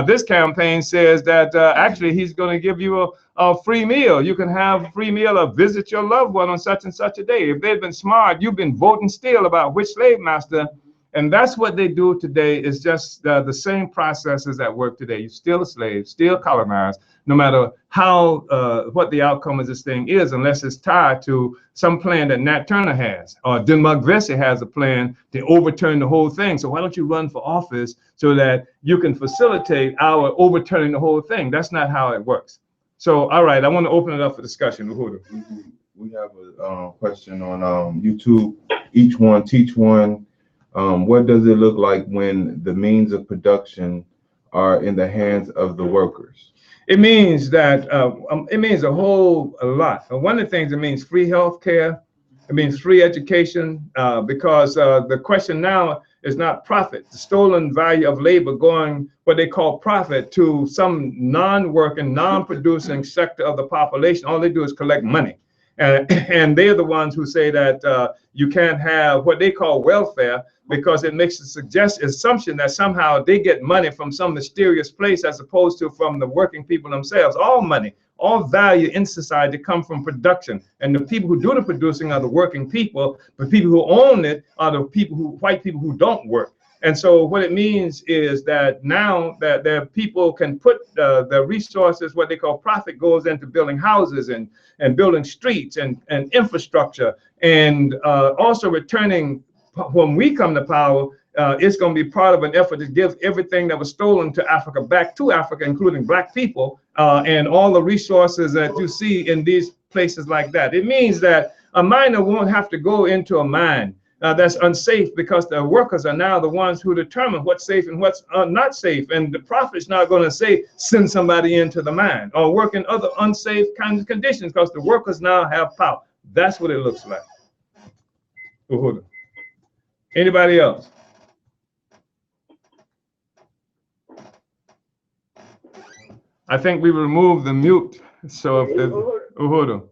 This campaign says that actually he's going to give you a free meal. You can have a free meal or visit your loved one on such and such a day. If they've been smart, you've been voting still about which slave master. And that's what they do today. Is just the same processes that work today. You're still a slave, still colonized, no matter how what the outcome of this thing is, unless it's tied to some plan that Nat Turner has, or Denmark Vesey has a plan to overturn the whole thing. So why don't you run for office so that you can facilitate our overturning the whole thing? That's not how it works. So, all right, I want to open it up for discussion. We have a question on YouTube. Each one, teach one. What does it look like when the means of production are in the hands of the workers? It means that it means a whole lot. One of the things, it means free health care. It means free education, because the question now is not profit. The stolen value of labor going, what they call profit, to some non-working, non-producing sector of the population. All they do is collect money. And they're the ones who say that you can't have what they call welfare, because it makes a assumption that somehow they get money from some mysterious place, as opposed to from the working people themselves. All money, all value in society come from production. And the people who do the producing are the working people. The people who own it are the people white people who don't work. And so what it means is that now that their people can put the resources, what they call profit, goes into building houses and building streets and infrastructure, and also returning, when we come to power, it's going to be part of an effort to give everything that was stolen to Africa back to Africa, including black people, and all the resources that you see in these places like that. It means that a miner won't have to go into a mine that's unsafe, because the workers are now the ones who determine what's safe and what's not safe. And the prophet's not going to say, send somebody into the mine or work in other unsafe kinds of conditions, because the workers now have power. That's what it looks like. Anybody else? I think we removed the mute. So if the Uhuru,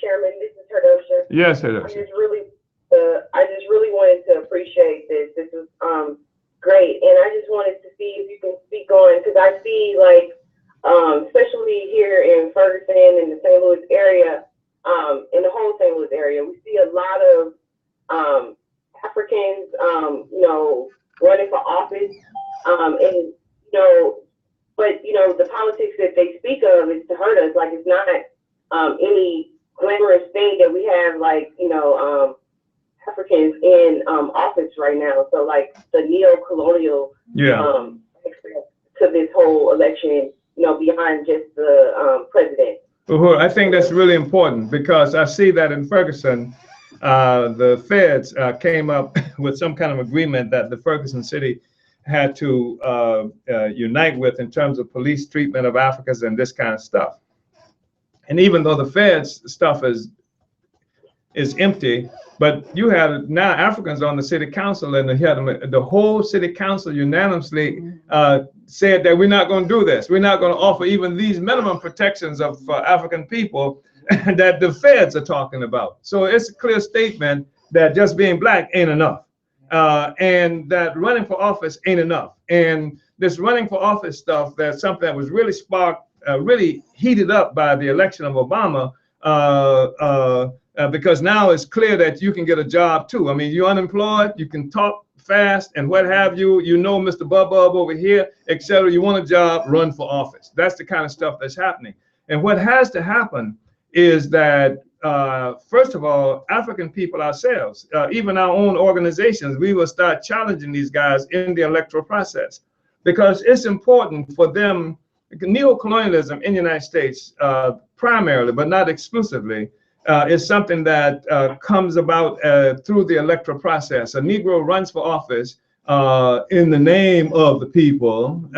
Chairman, this is Herdosha. Yes, Herdosha. I just really wanted to appreciate this. This is great, and I just wanted to see if you can speak on, because I see, like, especially here in Ferguson and the St. Louis area, in the whole St. Louis area, we see a lot of Africans, running for office, and but the politics that they speak of is to hurt us. Like, it's not any glamorous thing that we have, like, Africans in office right now. So, like, the neo-colonial to this whole election, beyond just the president. I think that's really important, because I see that in Ferguson, the feds came up with some kind of agreement that the Ferguson city had to unite with in terms of police treatment of Africans and this kind of stuff. And even though the feds stuff is empty, but you had now Africans on the city council, and the whole city council unanimously said that we're not going to do this. We're not going to offer even these minimum protections of African people that the feds are talking about. So it's a clear statement that just being black ain't enough, and that running for office ain't enough. And this running for office stuff, that's something that was really sparked, really heated up by the election of Obama, because now it's clear that you can get a job too. I mean, you're unemployed, you can talk fast and what have you, Mr. Bub over here, etc. You want a job, run for office. That's the kind of stuff that's happening. And what has to happen is that first of all, African people ourselves, even our own organizations, we will start challenging these guys in the electoral process, because it's important for them. Neocolonialism in the United States, primarily, but not exclusively, is something that comes about through the electoral process. A Negro runs for office in the name of the people,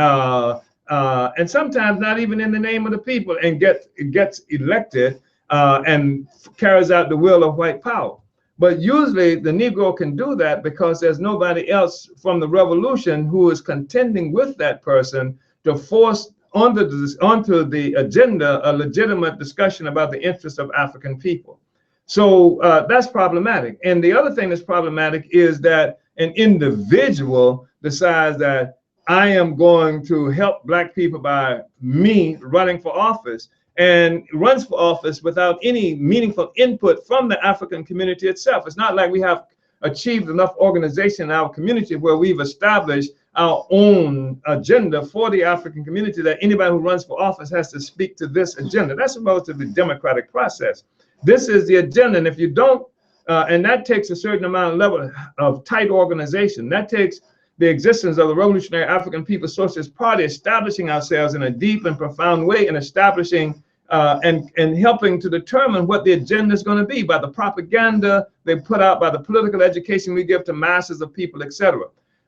and sometimes not even in the name of the people, and gets elected and carries out the will of white power. But usually the Negro can do that because there's nobody else from the revolution who is contending with that person to force onto the agenda a legitimate discussion about the interests of African people. So that's problematic. And the other thing that's problematic is that an individual decides that I am going to help Black people by me running for office, and runs for office without any meaningful input from the African community itself. It's not like we have achieved enough organization in our community where we've established our own agenda for the African community that anybody who runs for office has to speak to this agenda. That's a relatively democratic process. This is the agenda, and if you don't, and that takes a certain amount of level of tight organization. That takes the existence of the Revolutionary African People's Socialist Party establishing ourselves in a deep and profound way, and establishing and helping to determine what the agenda is going to be by the propaganda they put out, by the political education we give to masses of people, etc.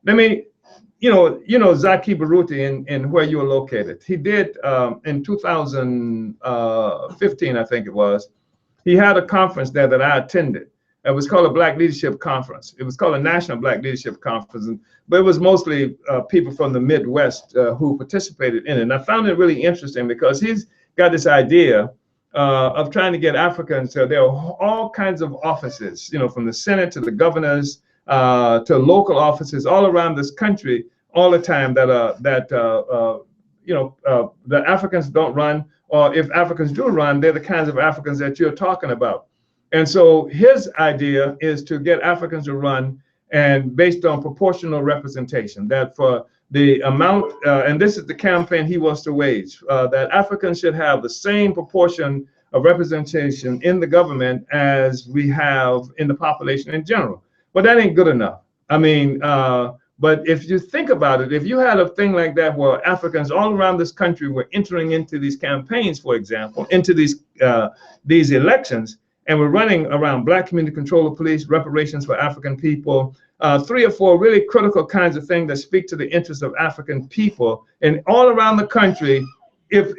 Let me, you know Zaki Baruti in where you are located. He did in 2015, I think it was. He had a conference there that I attended. It was called a Black Leadership Conference. It was called a National Black Leadership Conference, but it was mostly people from the Midwest who participated in it. And I found it really interesting because he's got this idea of trying to get Africans. So there are all kinds of offices, from the Senate to the governors to local offices all around this country all the time that Africans don't run, or if Africans do run, they're the kinds of Africans that you're talking about. And so his idea is to get Africans to run, and based on proportional representation, that for the amount, and this is the campaign he wants to wage, that Africans should have the same proportion of representation in the government as we have in the population in general. But that ain't good enough. I mean, but if you think about it, if you had a thing like that where Africans all around this country were entering into these campaigns, for example, into these elections, and we're running around Black community control of police, reparations for African people, 3 or 4 really critical kinds of things that speak to the interests of African people. And all around the country, if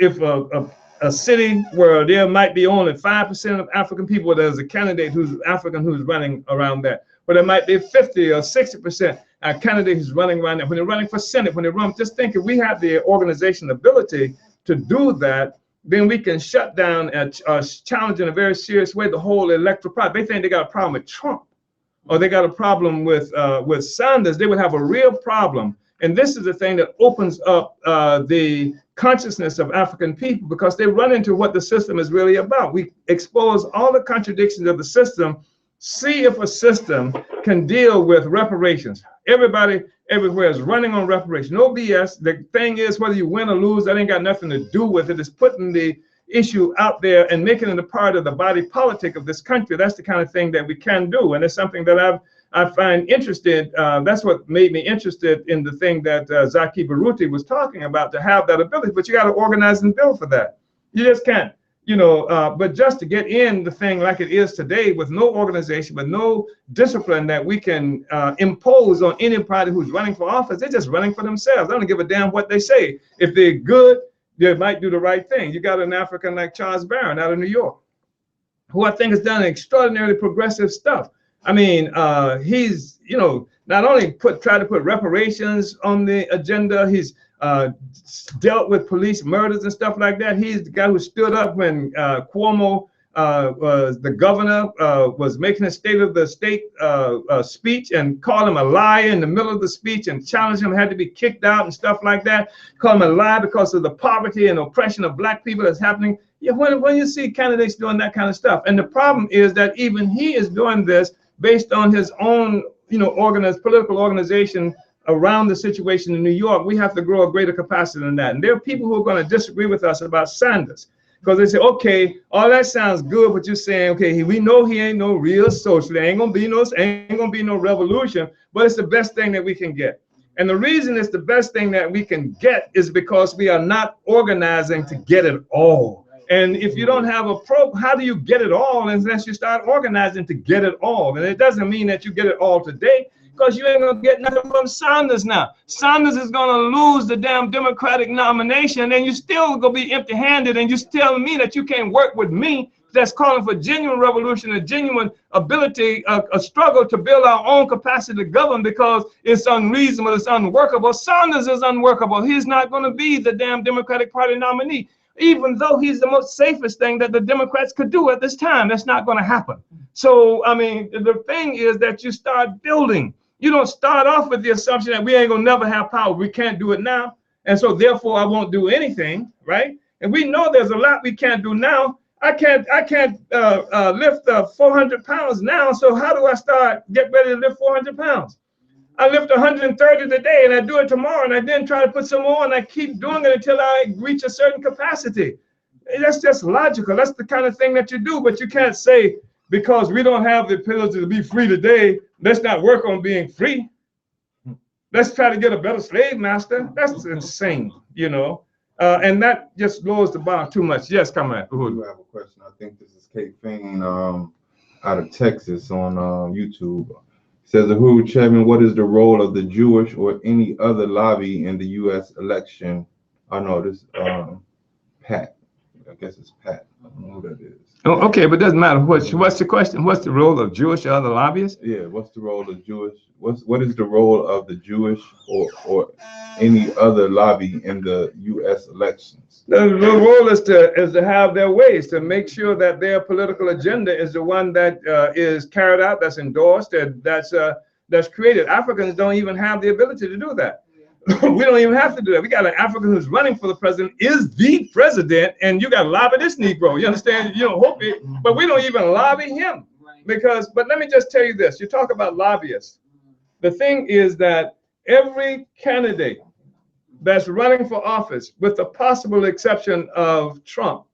a city where there might be only 5% of African people, there's a candidate who's African who's running around that. But there might be 50 or 60% a candidate who's running around that. When they're running for Senate, when they run, just think if we have the organization ability to do that, then we can shut down and challenge in a very serious way the whole electoral process. They think they got a problem with Trump, or they got a problem with Sanders. They would have a real problem. And this is the thing that opens up the consciousness of African people, because they run into what the system is really about. We expose all the contradictions of the system, see if a system can deal with reparations. Everybody everywhere is running on reparations. No BS. The thing is, whether you win or lose, that ain't got nothing to do with it. It's putting the issue out there and making it a part of the body politic of this country. That's the kind of thing that we can do. And it's something that I find interested. That's what made me interested in the thing that Zaki Baruti was talking about, to have that ability. But you got to organize and build for that. You just can't. But just to get in the thing like it is today, with no organization, with no discipline that we can impose on anybody who's running for office, they're just running for themselves. They don't give a damn what they say. If they're good, they might do the right thing. You got an African like Charles Barron out of New York, who I think has done extraordinarily progressive stuff. I mean, he's, not only tried to put reparations on the agenda, he's dealt with police murders and stuff like that. He's the guy who stood up when Cuomo was the governor, was making a state of the state speech, and called him a liar in the middle of the speech and challenged him, had to be kicked out and stuff like that. Called him a liar because of the poverty and oppression of Black people that's happening. Yeah, when you see candidates doing that kind of stuff, and the problem is that even he is doing this based on his own, political organization around the situation in New York. We have to grow a greater capacity than that. And there are people who are going to disagree with us about Sanders. Because they say, okay, all that sounds good, but you're saying, okay, we know he ain't no real socialist, ain't gonna be no revolution, but it's the best thing that we can get. And the reason it's the best thing that we can get is because we are not organizing to get it all. And if you don't have how do you get it all unless you start organizing to get it all? And it doesn't mean that you get it all today, because you ain't gonna get nothing from Sanders now. Sanders is gonna lose the damn Democratic nomination, and you still gonna be empty-handed, and you telling me that you can't work with me that's calling for genuine revolution, a genuine ability, a struggle to build our own capacity to govern, because it's unreasonable, it's unworkable. Sanders is unworkable. He's not gonna be the damn Democratic Party nominee, even though he's the most safest thing that the Democrats could do at this time. That's not gonna happen. So, I mean, the thing is that you start building. You don't start off with the assumption that we ain't gonna never have power. We can't do it now, and so therefore I won't do anything, right? And we know there's a lot we can't do now. I can't lift 400 pounds now. So how do I get ready to lift 400 pounds? I lift 130 today, and I do it tomorrow, and I then try to put some more, and I keep doing it until I reach a certain capacity. That's just logical. That's the kind of thing that you do. But you can't say, because we don't have the ability to be free today, let's not work on being free. Let's try to get a better slave master. That's insane, you know. And that just lowers the bar too much. Yes, come on. You have a question. I think this is Kate Fain out of Texas on YouTube. Says, who, Chairman, what is the role of the Jewish or any other lobby in the U.S. election? I know this, Pat. I guess it's Pat. I don't know who that is. Oh, okay, but it doesn't matter. What's the question? What's the role of Jewish or other lobbyists? Yeah, what's the role of Jewish? What is the role of the Jewish or any other lobby in the U.S. elections? The role is to have their ways, to make sure that their political agenda is the one that is carried out, that's endorsed, that's created. Africans don't even have the ability to do that. We don't even have to do that. We got an African who's running for the president, is the president, and you got to lobby this Negro. You understand? You don't hope it, but we don't even lobby him. But let me just tell you this. You talk about lobbyists. The thing is that every candidate that's running for office, with the possible exception of Trump,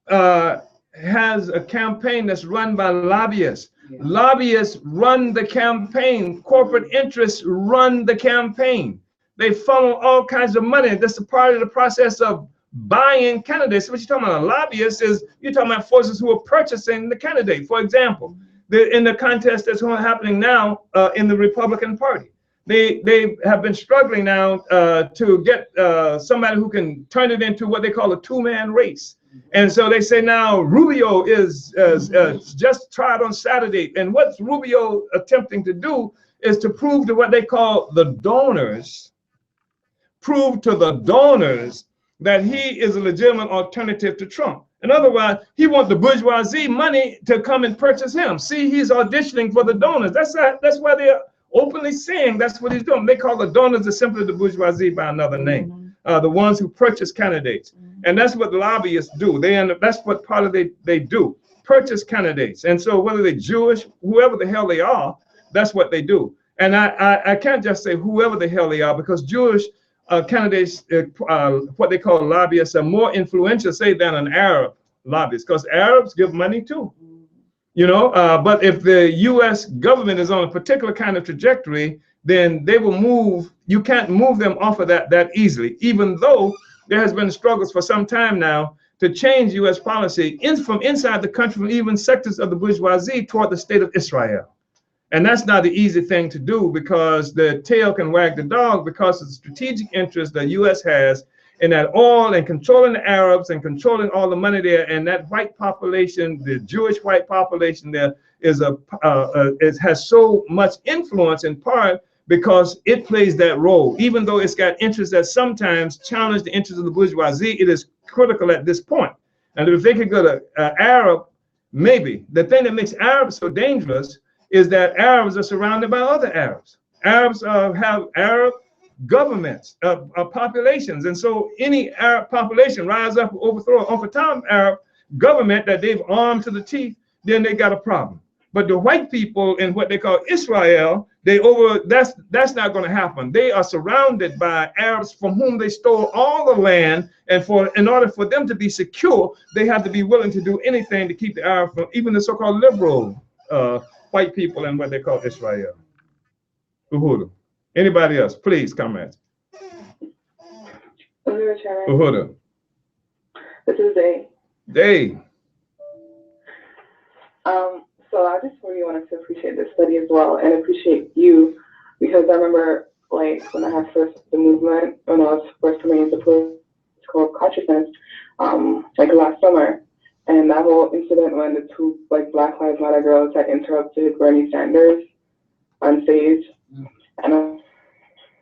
has a campaign that's run by lobbyists. Yeah. Lobbyists run the campaign. Corporate interests run the campaign. They funnel all kinds of money. That's a part of the process of buying candidates. What you're talking about, a lobbyist, is you're talking about forces who are purchasing the candidate. For example, in the contest that's happening now in the Republican Party, they have been struggling now to get somebody who can turn it into what they call a two-man race. And so they say now Rubio is just tried on Saturday. And what Rubio attempting to do is to prove to what they call the donors, that he is a legitimate alternative to Trump. In other words, he wants the bourgeoisie money to come and purchase him. See, he's auditioning for the donors. That's why they're openly saying that's what he's doing. They call the donors are simply the bourgeoisie by another name, the ones who purchase candidates. And that's what lobbyists do. That's what part of they do, purchase candidates. And so whether they're Jewish, whoever the hell they are, that's what they do. And I can't just say whoever the hell they are, because Jewish candidates, what they call lobbyists, are more influential, say, than an Arab lobbyist, because Arabs give money too, you know. But if the U.S. government is on a particular kind of trajectory, then they will move. You can't move them off of that easily, even though there has been struggles for some time now to change U.S. policy from inside the country, from even sectors of the bourgeoisie toward the state of Israel. And that's not the easy thing to do, because the tail can wag the dog, because of the strategic interest the U.S. has in that oil and controlling the Arabs and controlling all the money there. And that white population, the Jewish white population there, it has so much influence, in part because it plays that role. Even though it's got interests that sometimes challenge the interests of the bourgeoisie, it is critical at this point. And if they could go to Arab, maybe. The thing that makes Arabs so dangerous is that Arabs are surrounded by other Arabs. Arabs have Arab governments, populations. And so any Arab population rise up, overthrow an overtime Arab government that they've armed to the teeth, then they got a problem. But the white people in what they call Israel, That's not going to happen. They are surrounded by Arabs from whom they stole all the land, and in order for them to be secure, they have to be willing to do anything to keep the Arabs from, even the so-called liberal white people in what they call Israel. Uhuru. Anybody else? Please comment. Uhuru. This is Day. Day. So I just really wanted to appreciate this study as well, and appreciate you, because I remember like when I had first the movement, when I was first coming into political consciousness, like last summer, and that whole incident when the two like Black Lives Matter girls had interrupted Bernie Sanders on stage, and I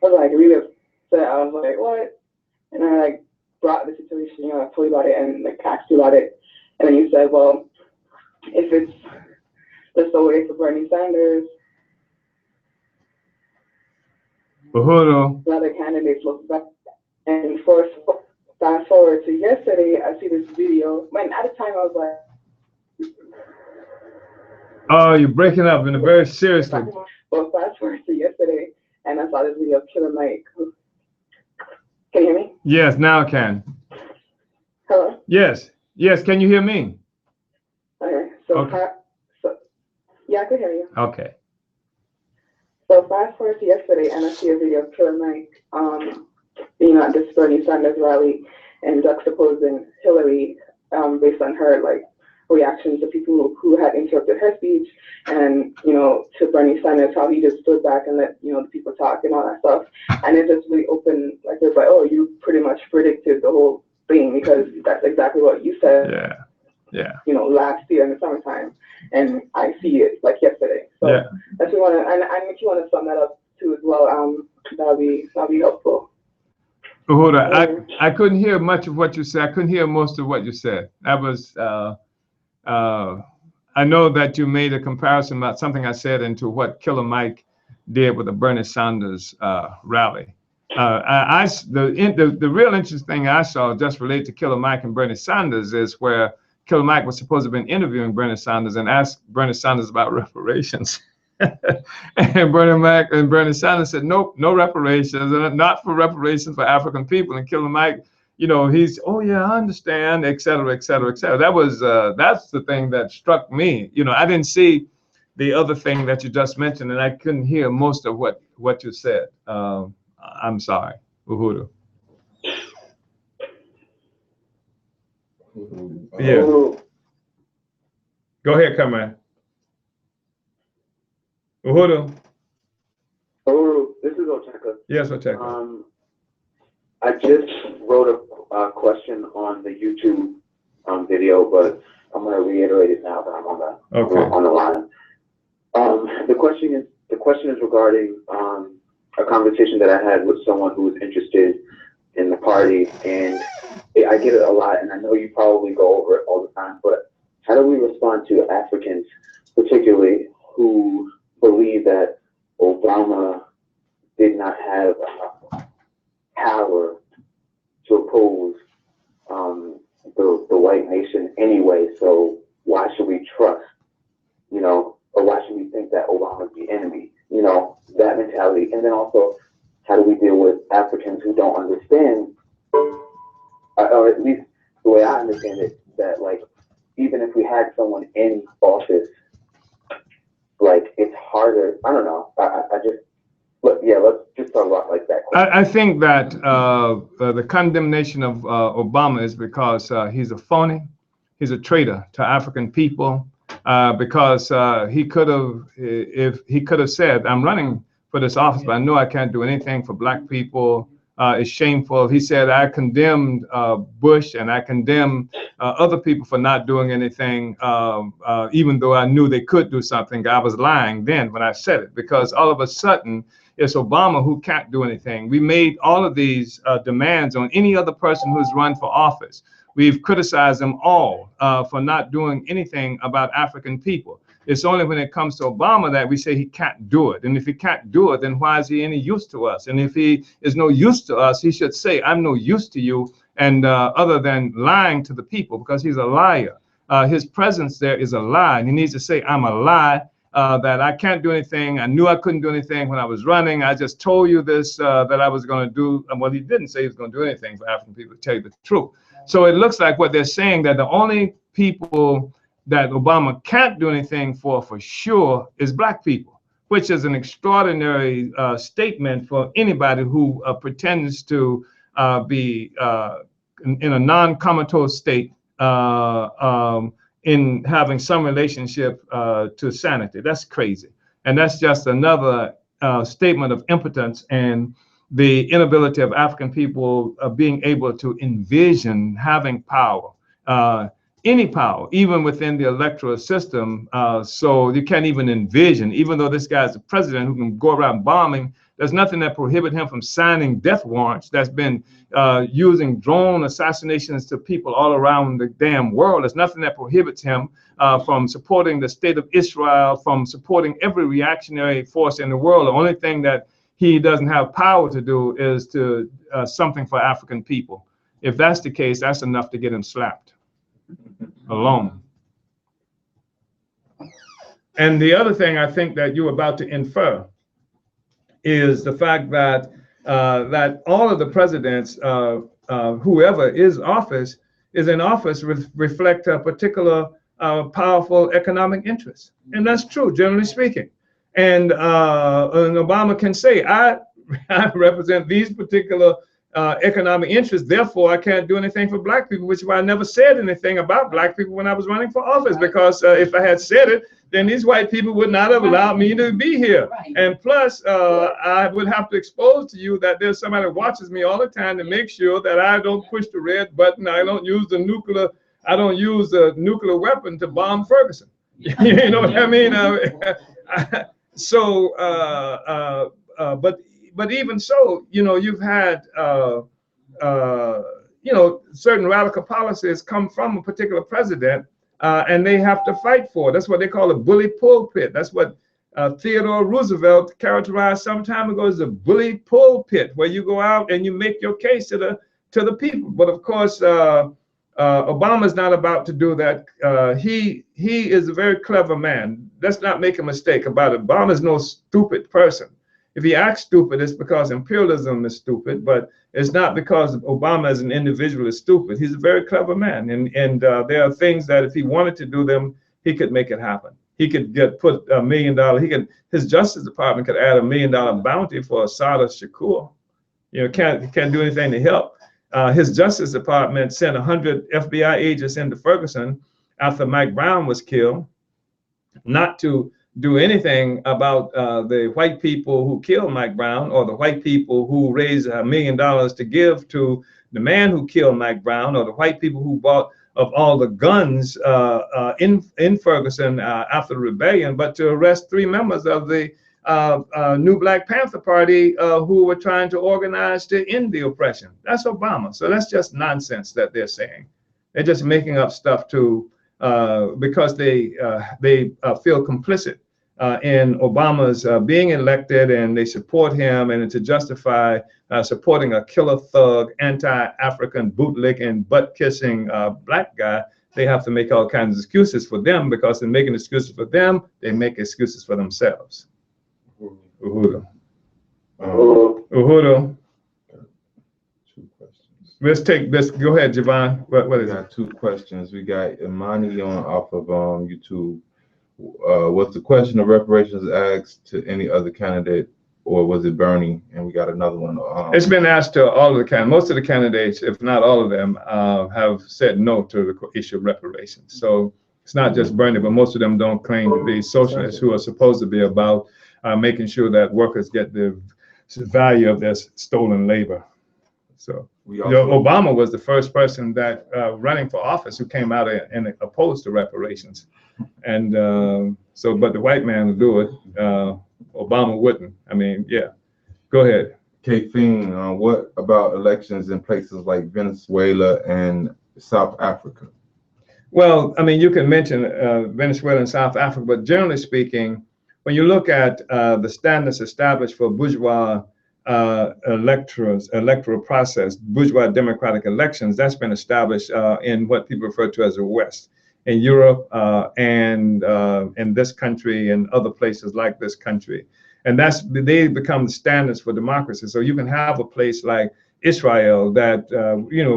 was like really upset. I was like, what? And I like brought the situation, I told you about it and like asked you about it, and then you said, well, if it's just a way for Bernie Sanders, Uhuru. the other candidates look back. And fast forward to yesterday, I see this video. When at the time I was like, oh, you're breaking up in a very seriously. well, fast forward to yesterday, and I saw this video of Killer Mike. Can you hear me? Yes, now I can. Hello? Yes. Yes, can you hear me? Okay. So, okay. Yeah, I could hear you. Okay. So fast forward to yesterday, and I see a video of Killer Mike, at this Bernie Sanders rally, and juxtaposing Hillary based on her like reactions to people who had interrupted her speech, and to Bernie Sanders, how he just stood back and let the people talk and all that stuff, and it just really opened like it's like, oh, you pretty much predicted the whole thing, because that's exactly what you said. Yeah. Yeah. Last year in the summertime, and I see it like yesterday. So yeah. That's what I want to, and if you want to sum that up too as well, that'll be helpful. Uhuru, I couldn't hear much of what you said. I couldn't hear most of what you said. That was I know that you made a comparison about something I said into what Killer Mike did with the Bernie Sanders rally. The real interesting thing I saw just related to Killer Mike and Bernie Sanders is where Killer Mike was supposed to have been interviewing Bernie Sanders and asked Bernie Sanders about reparations. And Bernie Sanders said, nope, no reparations, and not for reparations for African people. And Killer Mike, he's, oh yeah, I understand, et cetera, et cetera, et cetera. That's the thing that struck me. I didn't see the other thing that you just mentioned, and I couldn't hear most of what you said. I'm sorry, Uhuru. Yeah. Go ahead, Kamran. Uhuru. This is Ocheka. Yes, Ocheka. I just wrote a question on the YouTube video, but I'm going to reiterate it now that I'm on the line. The question is regarding a conversation that I had with someone who was interested in the party, and I get it a lot, and I know you probably go over it all the time, but how do we respond to Africans, particularly who believe that Obama did not have enough power to oppose the white nation anyway, so why should we trust, or why should we think that Obama's the enemy, that mentality. And then also, how do we deal with Africans who don't understand, or at least the way I understand it, that like, even if we had someone in office, like it's harder, I don't know, let's just talk about like that. I think that the condemnation of Obama is because he's a phony, he's a traitor to African people, because he could have said, I'm running for this office, but I know I can't do anything for Black people. It's shameful. He said, I condemned Bush and I condemned other people for not doing anything, even though I knew they could do something. I was lying then when I said it, because all of a sudden it's Obama who can't do anything. We made all of these demands on any other person who's run for office. We've criticized them all for not doing anything about African people. It's only when it comes to Obama that we say he can't do it. And if he can't do it, then why is he any use to us? And if he is no use to us, he should say, I'm no use to you, and other than lying to the people, because he's a liar. His presence there is a lie. And he needs to say, I'm a lie, that I can't do anything. I knew I couldn't do anything when I was running. I just told you this, that I was going to do. Well, he didn't say he was going to do anything for African people, to tell you the truth. So it looks like what they're saying, that the only people that Obama can't do anything for sure is black people, which is an extraordinary statement for anybody who pretends to be in a non-comatose state in having some relationship to sanity. That's crazy. And that's just another statement of impotence and the inability of African people being able to envision having power, any power, even within the electoral system. So you can't even envision, even though this guy's the president who can go around bombing, there's nothing that prohibits him from signing death warrants that's been using drone assassinations to people all around the damn world. There's nothing that prohibits him from supporting the state of Israel, from supporting every reactionary force in the world. The only thing that he doesn't have power to do is to something for African people. If that's the case, that's enough to get him slapped alone. And the other thing I think that you're about to infer is the fact that that all of the presidents, whoever is in office reflect a particular powerful economic interest, and that's true, generally speaking. And Obama can say, I represent these particular economic interests, therefore I can't do anything for black people, which is why I never said anything about black people when I was running for office, because if I had said it, then these white people would not have allowed me to be here. And plus, I would have to expose to you that there's somebody that watches me all the time to make sure that I don't push the red button. I don't use the nuclear weapon to bomb Ferguson. You know what I mean? But even so, you know, you've had you know, certain radical policies come from a particular president, and they have to fight for. That's what they call a bully pulpit. That's what Theodore Roosevelt characterized some time ago as a bully pulpit, where you go out and you make your case to the people. But of course, Obama's not about to do that. He is a very clever man. Let's not make a mistake about it. Obama's no stupid person. If he acts stupid, it's because imperialism is stupid, but it's not because Obama as an individual is stupid. He's a very clever man, and there are things that if he wanted to do them, he could make it happen. He could put $1 million. His Justice Department could add $1 million bounty for Assad Shakur. You know, can't do anything to help. His Justice Department sent 100 FBI agents into Ferguson after Mike Brown was killed, not to do anything about the white people who killed Mike Brown, or the white people who raised $1 million to give to the man who killed Mike Brown, or the white people who bought of all the guns in Ferguson after the rebellion, but to arrest 3 members of the New Black Panther Party who were trying to organize to end the oppression. That's Obama. So that's just nonsense that they're saying. They're just making up stuff because they feel complicit in Obama's being elected, and they support him, and to justify supporting a killer thug, anti-African, bootlicking, butt-kissing black guy, they have to make all kinds of excuses for them, because in making excuses for them, they make excuses for themselves. Uhuru. Uhuru. 2 questions. Let's take this. Go ahead, Javon. What is it? We got 2 questions. We got Imani off of YouTube. Was the question of reparations asked to any other candidate, or was it Bernie? And we got another one. It's been asked to all of the candidates. Most of the candidates, if not all of them, have said no to the issue of reparations. So it's not just Bernie, but most of them don't claim to be socialists, who are supposed to be about making sure that workers get the value of their stolen labor. So Obama was the first person that running for office who came out and opposed to reparations. And but the white man would do it. Obama wouldn't. I mean, yeah. Go ahead. Kayfeen, what about elections in places like Venezuela and South Africa? Well, I mean, you can mention Venezuela and South Africa, but generally speaking, when you look at the standards established for bourgeois electoral process, bourgeois democratic elections, that's been established in what people refer to as the West. in Europe and in this country and other places like this country. And they become the standards for democracy. So you can have a place like Israel that,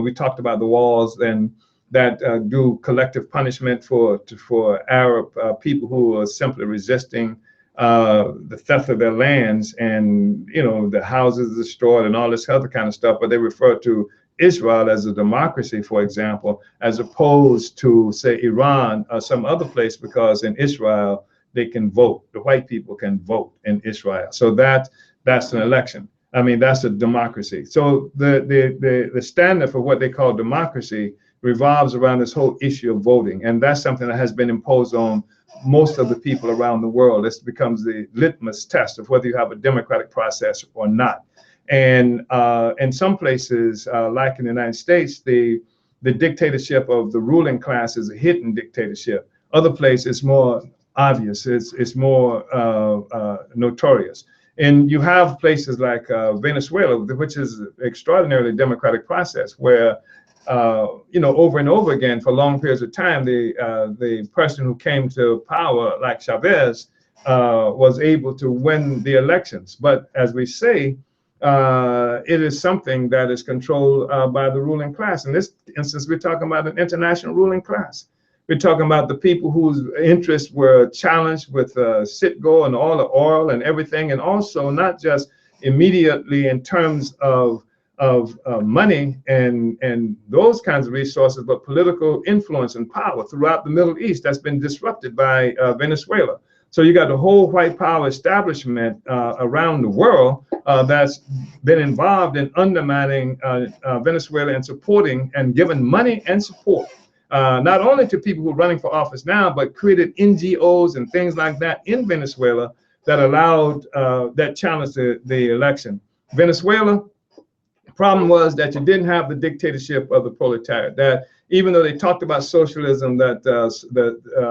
we talked about the walls and that do collective punishment for Arab people who are simply resisting the theft of their lands, and the houses destroyed and all this other kind of stuff. But they refer to Israel as a democracy, for example, as opposed to, say, Iran or some other place, because in Israel they can vote. The white people can vote in Israel. So that's an election. I mean, that's a democracy. So the standard for what they call democracy revolves around this whole issue of voting. And that's something that has been imposed on most of the people around the world. This becomes the litmus test of whether you have a democratic process or not. And in some places, like in the United States, the dictatorship of the ruling class is a hidden dictatorship. Other places, it's more obvious. It's more notorious. And you have places like Venezuela, which is an extraordinarily democratic process, where over and over again for long periods of time, the person who came to power, like Chavez, was able to win the elections. But as we say, it is something that is controlled by the ruling class. In this instance, we're talking about an international ruling class. We're talking about the people whose interests were challenged with Citgo and all the oil and everything, and also not just immediately in terms of money and those kinds of resources, but political influence and power throughout the Middle East that's been disrupted by Venezuela. So you got the whole white power establishment around the world that's been involved in undermining Venezuela and supporting and giving money and support, not only to people who are running for office now, but created NGOs and things like that in Venezuela that allowed that challenge the election. Venezuela, problem was that you didn't have the dictatorship of the proletariat. That even though they talked about socialism, that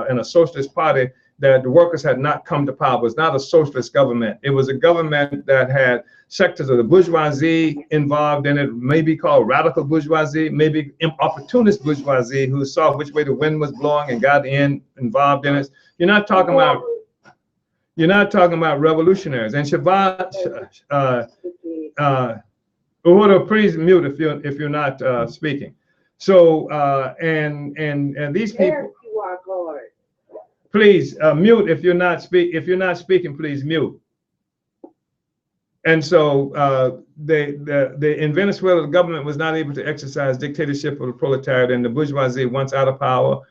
in a socialist party, that the workers had not come to power. It was not a socialist government. It was a government that had sectors of the bourgeoisie involved in it, maybe called radical bourgeoisie, maybe opportunist bourgeoisie, who saw which way the wind was blowing and got involved in it. You're not talking about revolutionaries. And Shabbat, please mute if you're not speaking. So and these people, please mute if you're not speaking. Please mute. And so in Venezuela, the government was not able to exercise dictatorship of the proletariat, and the bourgeoisie, once out of power,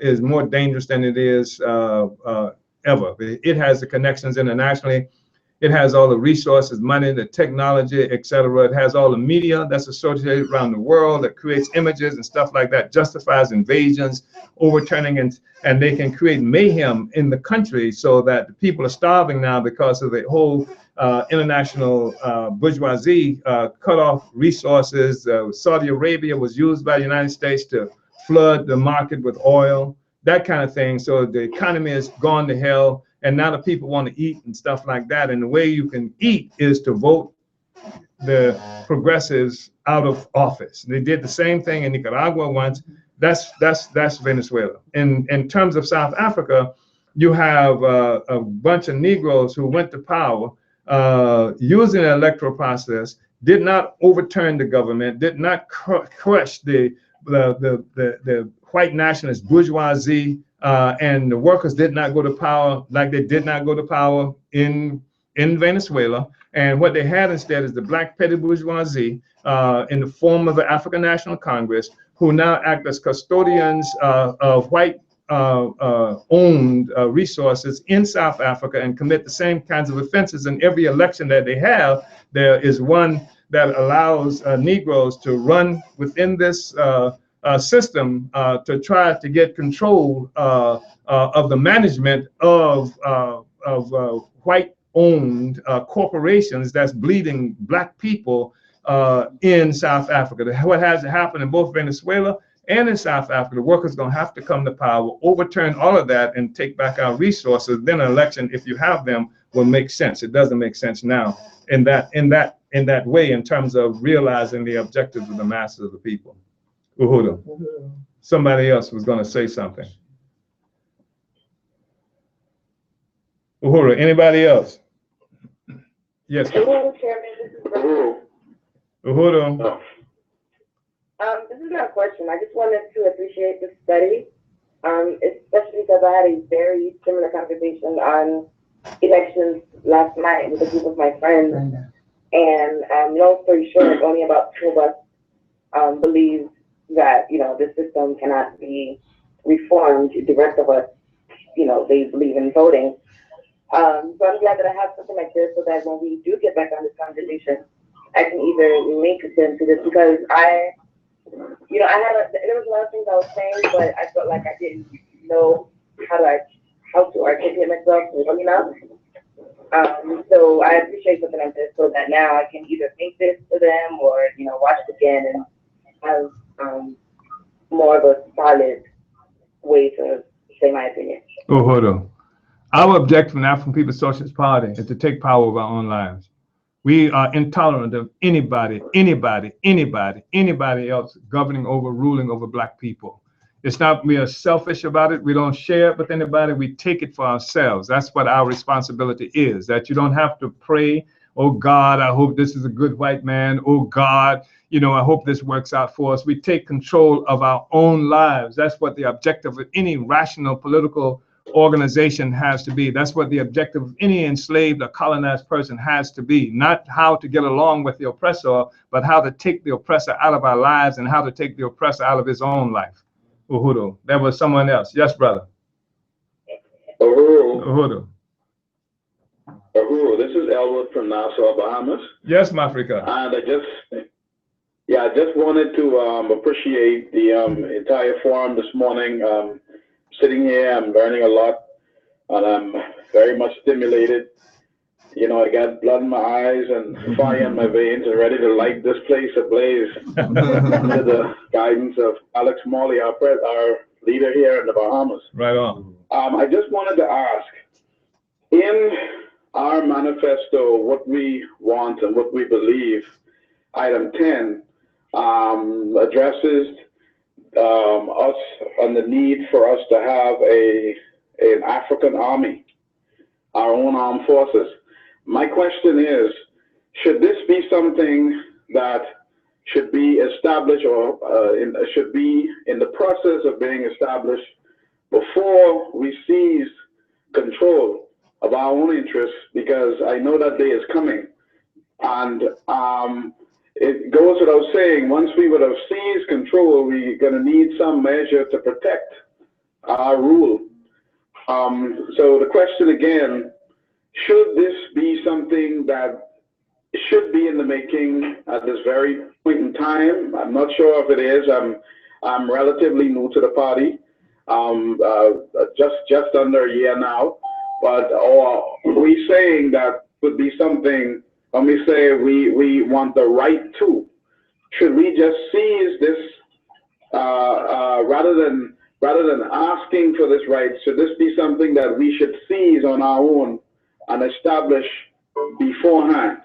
is more dangerous than it is ever. It has the connections internationally. It has all the resources, money, the technology, etc. It has all the media that's associated around the world that creates images and stuff like that, justifies invasions, overturning, and they can create mayhem in the country so that the people are starving now because of the whole international bourgeoisie cut off resources. Saudi Arabia was used by the United States to flood the market with oil, that kind of thing. So the economy has gone to hell. And now the people want to eat and stuff like that. And the way you can eat is to vote the progressives out of office. They did the same thing in Nicaragua once. That's Venezuela. In terms of South Africa, you have a bunch of Negroes who went to power using the electoral process, did not overturn the government, did not crush the white nationalist bourgeoisie. And the workers did not go to power like they did not go to power in Venezuela. And what they had instead is the black petty bourgeoisie in the form of the African National Congress, who now act as custodians of white owned resources in South Africa and commit the same kinds of offenses. In every election that they have, there is one that allows Negroes to run within this system to try to get control of the management of white-owned corporations that's bleeding black people in South Africa. What has happened in both Venezuela and in South Africa, the workers are going to have to come to power, overturn all of that, and take back our resources. Then an election, if you have them, will make sense. It doesn't make sense now in that way in terms of realizing the objectives of the masses of the people. Uhuda. Somebody else was going to say something. Uhuru, anybody else? Yes. Hello, Chairman. This is Uhuru. Uhuru. This is not a question. I just wanted to appreciate this study, especially because I had a very similar conversation on elections last night with a group of my friends. And long story short, only about 2 of us believe that, the system cannot be reformed. The rest of us, they believe in voting. So I'm glad that I have something like this so that when we do get back on this conversation, I can either make sense of this because there was a lot of things I was saying, but I felt like I didn't know how to articulate myself well enough. So I appreciate something like this so that now I can either make this to them or, watch it again and have more of a solid way to say my opinion. Uhuru. Our objective from the African People's Socialist Party is to take power of our own lives. We are intolerant of anybody else governing over, ruling over Black people. It's not we are selfish about it. We don't share it with anybody. We take it for ourselves. That's what our responsibility is, that you don't have to pray, oh God, I hope this is a good white man. Oh God, I hope this works out for us. We take control of our own lives. That's what the objective of any rational political organization has to be. That's what the objective of any enslaved or colonized person has to be. Not how to get along with the oppressor, but how to take the oppressor out of our lives and how to take the oppressor out of his own life. Uhuru. That was someone else. Yes, brother. Uhuru. Uhuru, this is Elwood from Nassau, Bahamas. Yes, Mafrika. And I just wanted to appreciate the entire forum this morning. Sitting here, I'm learning a lot, and I'm very much stimulated. I got blood in my eyes and fire in my veins and ready to light this place ablaze under the guidance of Alex Morley, our leader here in the Bahamas. Right on. I just wanted to ask, in our manifesto, what we want and what we believe, item 10 addresses us and the need for us to have an African army, our own armed forces. My question is, should this be something that should be established or should be in the process of being established before we seize control of our own interests? Because I know that day is coming. And it goes without saying, once we would have seized control, we're going to need some measure to protect our rule. So the question again, should this be something that should be in the making at this very point in time? I'm not sure if it is. I'm relatively new to the party, just under a year now. But are we saying that would be something? When we say we want the right to, should we just seize this rather than asking for this right? Should this be something that we should seize on our own and establish beforehand?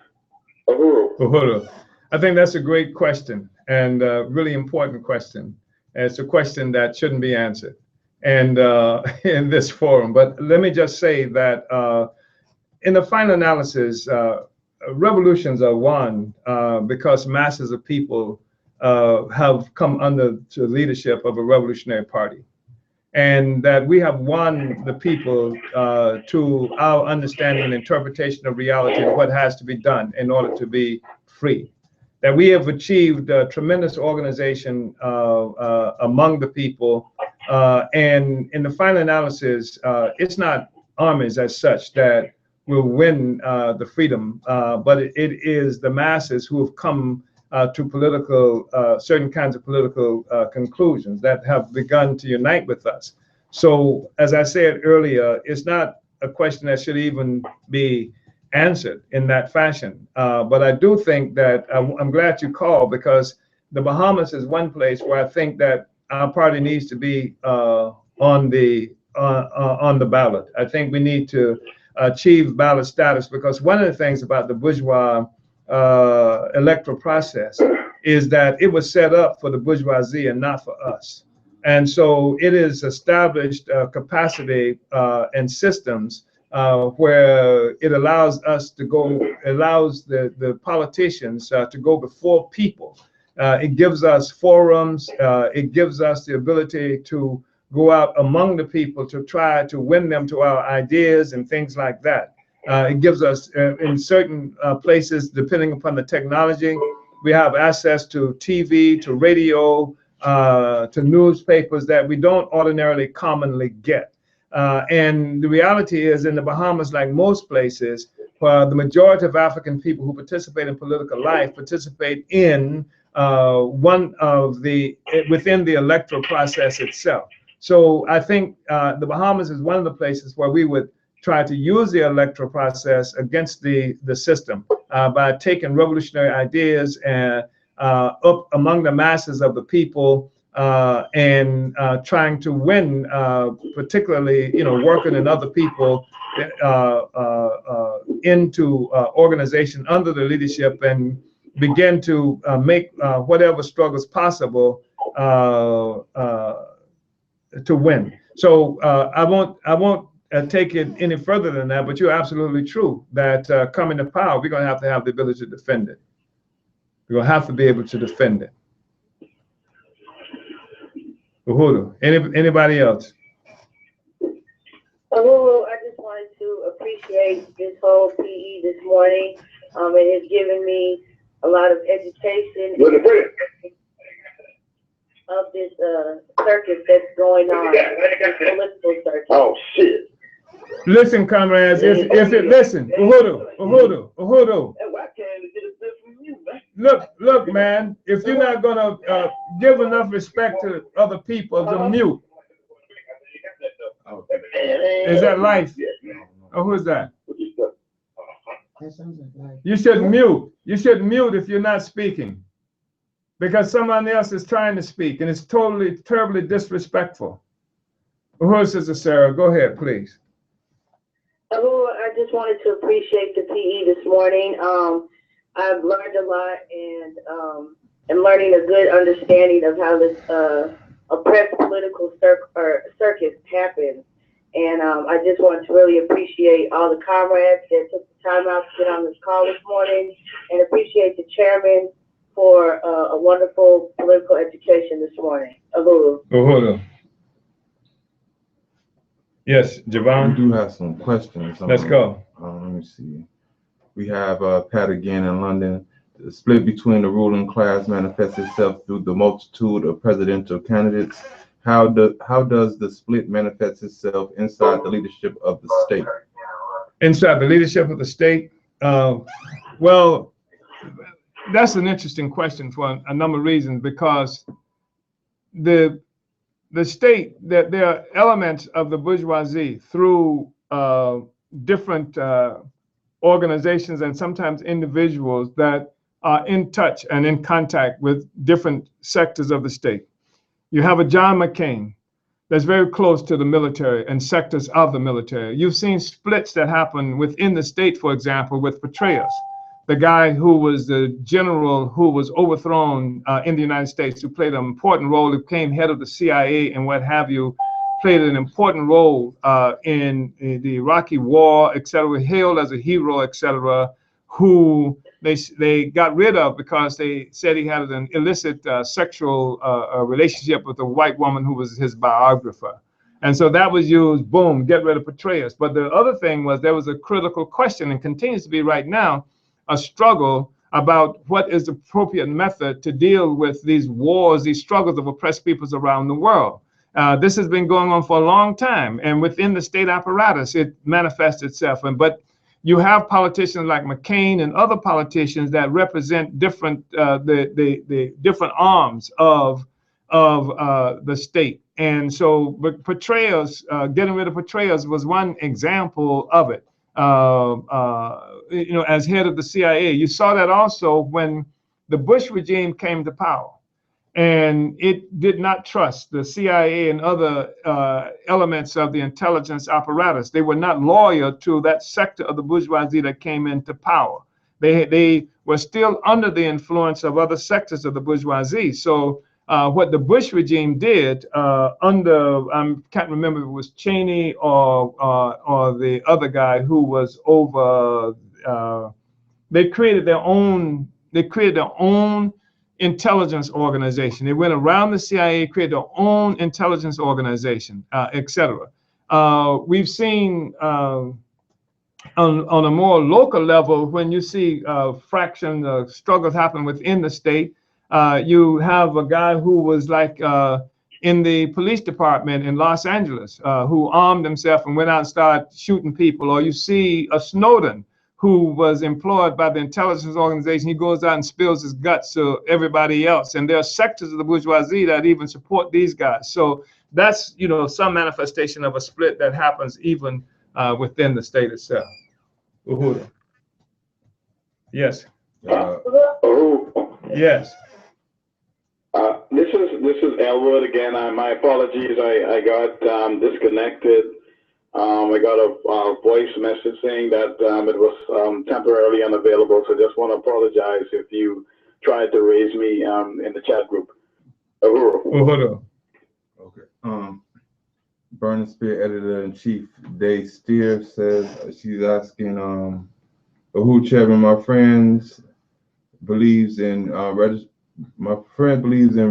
Uhuru. I think that's a great question and a really important question. And it's a question that shouldn't be answered and in this forum. But let me just say that in the final analysis, revolutions are won because masses of people have come under the leadership of a revolutionary party. And that we have won the people to our understanding and interpretation of reality and what has to be done in order to be free. That we have achieved tremendous organization among the people. And in the final analysis, it's not armies as such that will win the freedom, but it is the masses who have come to political, certain kinds of political conclusions that have begun to unite with us. So, as I said earlier, it's not a question that should even be answered in that fashion. But I do think that I'm glad you called, because the Bahamas is one place where I think that our party needs to be on the ballot. I think we need to achieve ballot status, because one of the things about the bourgeois electoral process is that it was set up for the bourgeoisie and not for us. And so it is established capacity and systems where it allows us to go, allows the politicians to go before people. It gives us forums. It gives us the ability to go out among the people to try to win them to our ideas and things like that. It gives us, in certain places, depending upon the technology, we have access to TV, to radio, to newspapers that we don't ordinarily commonly get. And the reality is, in the Bahamas, like most places, the majority of African people who participate in political life participate in within the electoral process itself. So I think the Bahamas is one of the places where we would try to use the electoral process against the system by taking revolutionary ideas and up among the masses of the people and trying to win, particularly, working in other people into organization under the leadership and begin to make whatever struggles possible to win. So I won't take it any further than that, but you're absolutely true that coming to power, we're going to have the ability to defend it. We're going to have to be able to defend it. Uhuru, anybody else? Uhuru, I just wanted to appreciate this whole PE this morning. It has given me a lot of education of this circus that's going on, this political circus. Oh, shit. Listen, comrades, listen, Uhuru. Look, man, if you're not gonna give enough respect to other people, then mute. Is that life? Oh, who's that? You should mute. You should mute if you're not speaking, because someone else is trying to speak, and it's terribly disrespectful. Who's Sister Sarah? Go ahead, please. I just wanted to appreciate the PE this morning. I've learned a lot and am learning a good understanding of how this oppressed political circus happens. And I just want to really appreciate all the comrades that took the time out to get on this call this morning, and appreciate the chairman for a wonderful political education this morning. Uhuru. Yes, Javon. We do have some questions. Let's go. Let me see. We have Pat again in London. The split between the ruling class manifests itself through the multitude of presidential candidates. How does the split manifest itself inside the leadership of the state? Inside the leadership of the state? Well, that's an interesting question for a number of reasons, because the state, that there are elements of the bourgeoisie through different organizations and sometimes individuals that are in touch and in contact with different sectors of the state. You have a John McCain that's very close to the military and sectors of the military. You've seen splits that happen within the state, for example, with Petraeus, the guy who was the general who was overthrown in the United States, who played an important role, who became head of the CIA and what have you, played an important role in the Iraqi war, etc., hailed as a hero, etc., who they got rid of because they said he had an illicit sexual relationship with a white woman who was his biographer. And so that was used, boom, get rid of Petraeus. But the other thing was, there was a critical question, and continues to be right now, a struggle about what is the appropriate method to deal with these wars, these struggles of oppressed peoples around the world. This has been going on for a long time, and within the state apparatus, it manifests itself. But you have politicians like McCain and other politicians that represent different the different arms of the state. And so, but Petraeus, getting rid of Petraeus was one example of it. As head of the CIA, you saw that also when the Bush regime came to power, and it did not trust the CIA and other elements of the intelligence apparatus. They were not loyal to that sector of the bourgeoisie that came into power. They were still under the influence of other sectors of the bourgeoisie. So what the Bush regime did under, I can't remember if it was Cheney or the other guy who was over, they created their own intelligence organization. They went around the CIA, created their own intelligence organization, etc. We've seen on a more local level, when you see struggles happen within the state, you have a guy who was like in the police department in Los Angeles, who armed himself and went out and started shooting people. Or you see a Snowden who was employed by the intelligence organization. He goes out and spills his guts to everybody else. And there are sectors of the bourgeoisie that even support these guys. So that's, some manifestation of a split that happens even within the state itself. Uhuru. Yes. Yes. This is Elwood again. My apologies. I got disconnected. I got a voice message saying that it was temporarily unavailable. So just want to apologize if you tried to raise me in the chat group. Uhuru. Okay. Burning Spear Editor-in-Chief Day Steer says she's asking, who Chairman, my friend believes in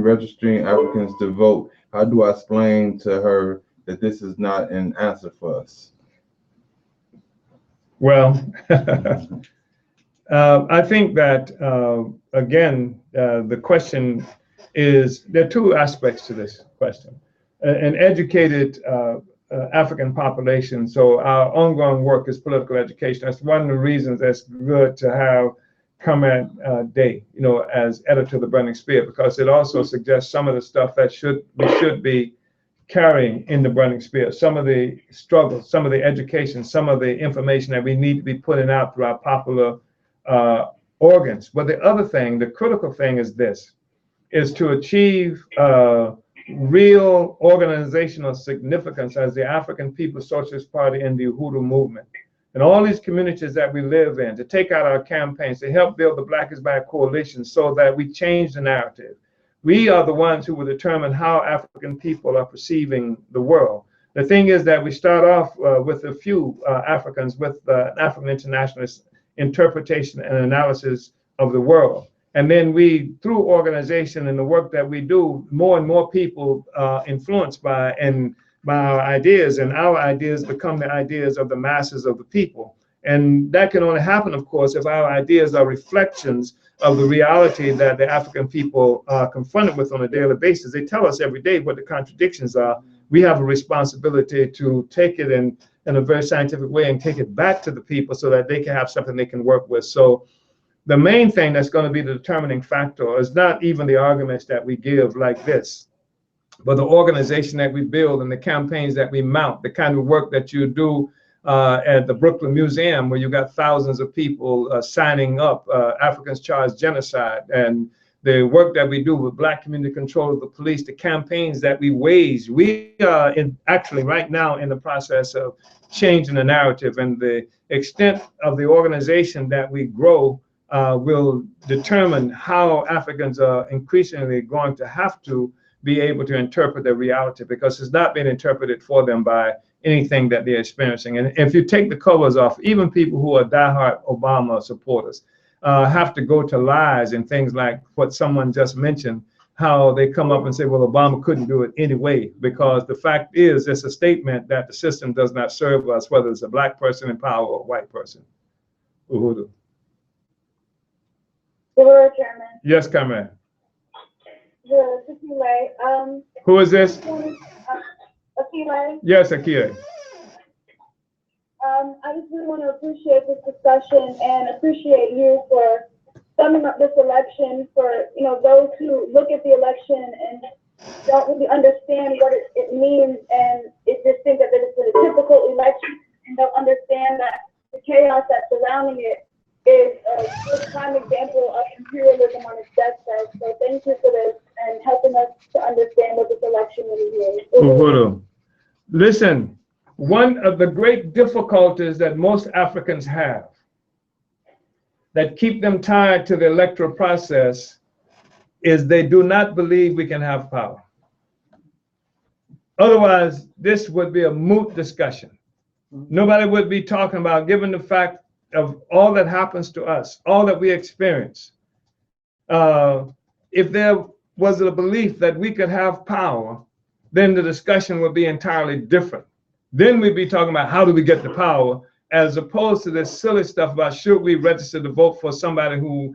registering Africans to vote. How do I explain to her that this is not an answer for us? Well, I think that, again, the question is, there are two aspects to this question. An educated African population. So our ongoing work is political education. That's one of the reasons that's good to have Comrade Day, as editor of the Burning Spear, because it also suggests some of the stuff that we should be carrying in the Burning Spear, some of the struggles, some of the education, some of the information that we need to be putting out through our popular organs. But the other thing, the critical thing is this, is to achieve real organizational significance as the African People's Socialist Party and the Uhuru movement. And all these communities that we live in, to take out our campaigns, to help build the Black is Back coalition so that we change the narrative. We are the ones who will determine how African people are perceiving the world. The thing is that we start off with a few Africans with African internationalist interpretation and analysis of the world. And then we, through organization and the work that we do, more and more people are influenced by our ideas, and our ideas become the ideas of the masses of the people. And that can only happen, of course, if our ideas are reflections of the reality that the African people are confronted with on a daily basis. They tell us every day what the contradictions are. We have a responsibility to take it in a very scientific way and take it back to the people so that they can have something they can work with. So the main thing that's going to be the determining factor is not even the arguments that we give like this, but the organization that we build and the campaigns that we mount, the kind of work that you do at the Brooklyn Museum, where you got thousands of people signing up, Africans Charged Genocide, and the work that we do with Black community control of the police, the campaigns that we wage. We are actually right now in the process of changing the narrative, and the extent of the organization that we grow will determine how Africans are increasingly going to have to be able to interpret their reality, because it's not being interpreted for them by anything that they're experiencing. And if you take the covers off, even people who are diehard Obama supporters have to go to lies and things like what someone just mentioned, how they come up and say, well, Obama couldn't do it anyway, because the fact is, it's a statement that the system does not serve us, whether it's a Black person in power or a white person. Uhuru. Hello, Chairman. Yes, Comrade. Akile. Who is this? Akile. Yes, Akile. I just really want to appreciate this discussion and appreciate you for summing up this election for, those who look at the election and don't really understand what it means, and it just think that it's a typical election and don't understand that the chaos that's surrounding it is a prime example of imperialism on its deathbed. So thank you for this and helping us to understand what this election really is. Uhuru. Listen, one of the great difficulties that most Africans have that keep them tied to the electoral process is they do not believe we can have power. Otherwise, this would be a moot discussion. Nobody would be talking about, given the fact of all that happens to us, all that we experience. If there was a belief that we could have power, then the discussion would be entirely different. Then we'd be talking about how do we get the power, as opposed to this silly stuff about should we register to vote for somebody who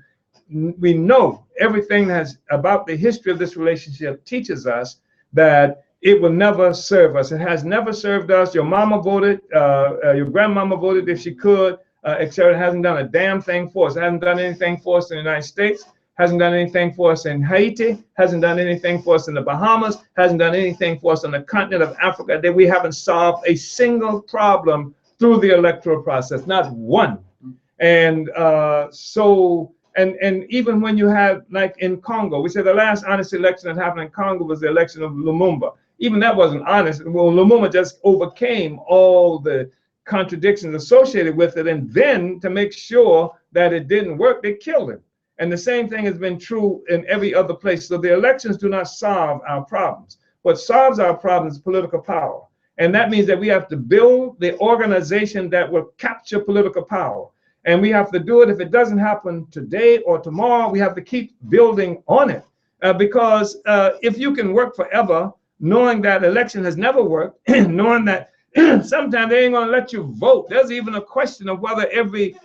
we know everything has about the history of this relationship teaches us that it will never serve us. It has never served us. Your mama voted, your grandmama voted if she could, etc. It hasn't done a damn thing for us. It hasn't done anything for us in the United States. Hasn't done anything for us in Haiti, hasn't done anything for us in the Bahamas, hasn't done anything for us on the continent of Africa, that we haven't solved a single problem through the electoral process, not one. And and even when you have, like in Congo, we said the last honest election that happened in Congo was the election of Lumumba. Even that wasn't honest. Well, Lumumba just overcame all the contradictions associated with it, and then to make sure that it didn't work, they killed him. And the same thing has been true in every other place. So the elections do not solve our problems. What solves our problems is political power. And that means that we have to build the organization that will capture political power. And we have to do it. If it doesn't happen today or tomorrow, we have to keep building on it. Because if you can work forever, knowing that election has never worked, knowing that sometimes they ain't gonna let you vote. There's even a question of whether every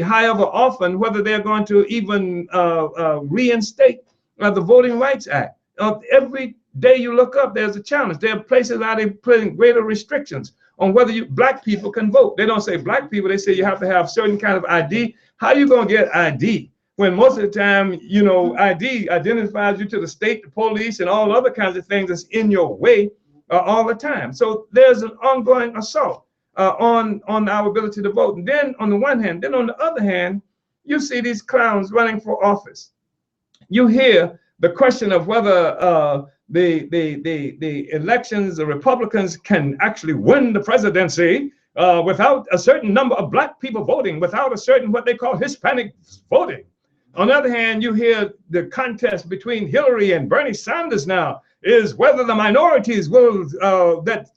however often, whether they're going to even reinstate the Voting Rights Act. Every day you look up, there's a challenge. There are places out there putting greater restrictions on whether black people can vote. They don't say black people, they say you have to have certain kind of ID. How are you gonna get ID when most of the time, you know, ID identifies you to the state, the police, and all other kinds of things that's in your way all the time. So there's an ongoing assault on our ability to vote. And then on the one hand, then on the other hand, you see these clowns running for office. You hear the question of whether the elections, the Republicans can actually win the presidency without a certain number of black people voting, without a certain what they call Hispanic voting. On the other hand, you hear the contest between Hillary and Bernie Sanders now is whether the minorities will,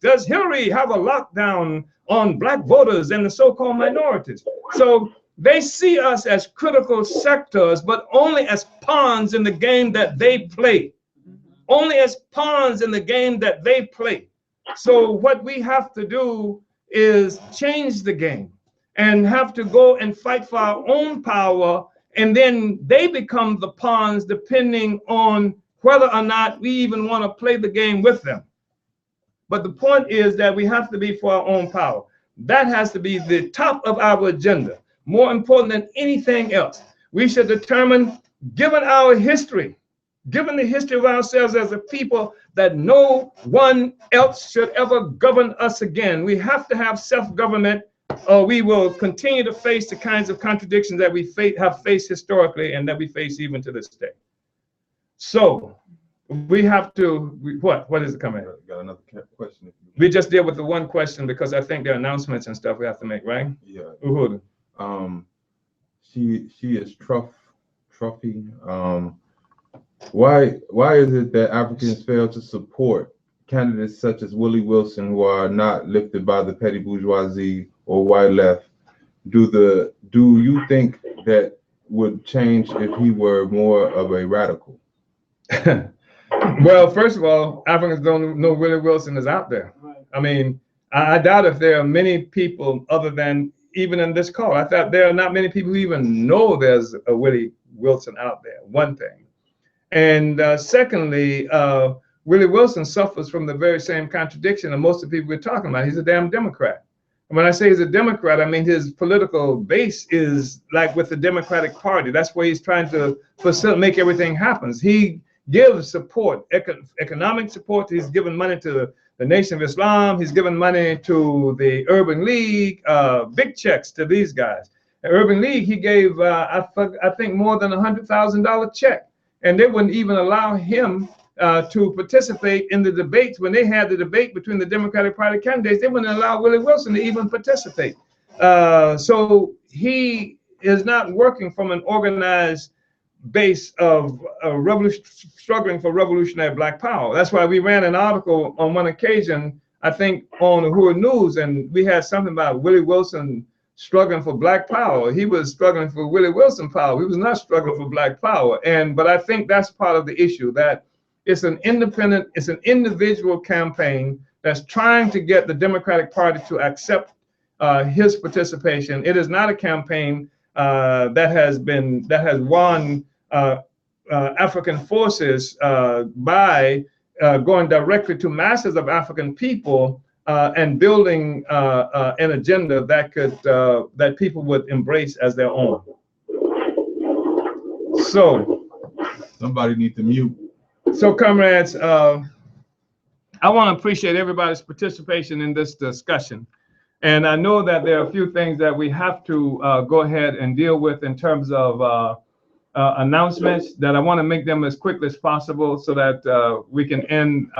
does Hillary have a lockdown on black voters and the so-called minorities? So they see us as critical sectors, but only as pawns in the game that they play. Only as pawns in the game that they play. So what we have to do is change the game and have to go and fight for our own power, and then they become the pawns depending on whether or not we even want to play the game with them. But the point is that we have to be for our own power. That has to be the top of our agenda, more important than anything else. We should determine, given our history, given the history of ourselves as a people, that no one else should ever govern us again. We have to have self-government, or we will continue to face the kinds of contradictions that we have faced historically and that we face even to this day. So we have to, what is it coming? Got another question. We just deal with the one question because I think there are announcements and stuff we have to make, right? Yeah. Uhuru. She is Trophy. Why is it that Africans fail to support candidates such as Willie Wilson, who are not lifted by the petty bourgeoisie or white left? Do you think that would change if he were more of a radical? Well, first of all, Africans don't know Willie Wilson is out there. I mean, I doubt if there are many people other than even in this call. I thought there are not many people who even know there's a Willie Wilson out there, one thing. And secondly, Willie Wilson suffers from the very same contradiction that most of the people we're talking about. He's a damn Democrat. And when I say he's a Democrat, I mean his political base is like with the Democratic Party. That's where he's trying to make everything happen. He gives support, economic support. He's given money to the Nation of Islam. He's given money to the Urban League, big checks to these guys. The Urban League, he gave, I think, more than $100,000 check. And they wouldn't even allow him to participate in the debates. When they had the debate between the Democratic Party candidates, they wouldn't allow Willie Wilson to even participate. So he is not working from an organized base of struggling for revolutionary Black power. That's why we ran an article on one occasion, I think, on the Hoover News, and we had something about Willie Wilson struggling for Black power. He was struggling for Willie Wilson power. He was not struggling for Black power. But I think that's part of the issue, that it's an individual campaign that's trying to get the Democratic Party to accept his participation. It is not a campaign that has won African forces by going directly to masses of African people and building an agenda that people would embrace as their own. So somebody needs to mute. So, comrades, I want to appreciate everybody's participation in this discussion. And I know that there are a few things that we have to go ahead and deal with in terms of announcements, that I want to make them as quickly as possible so that we can end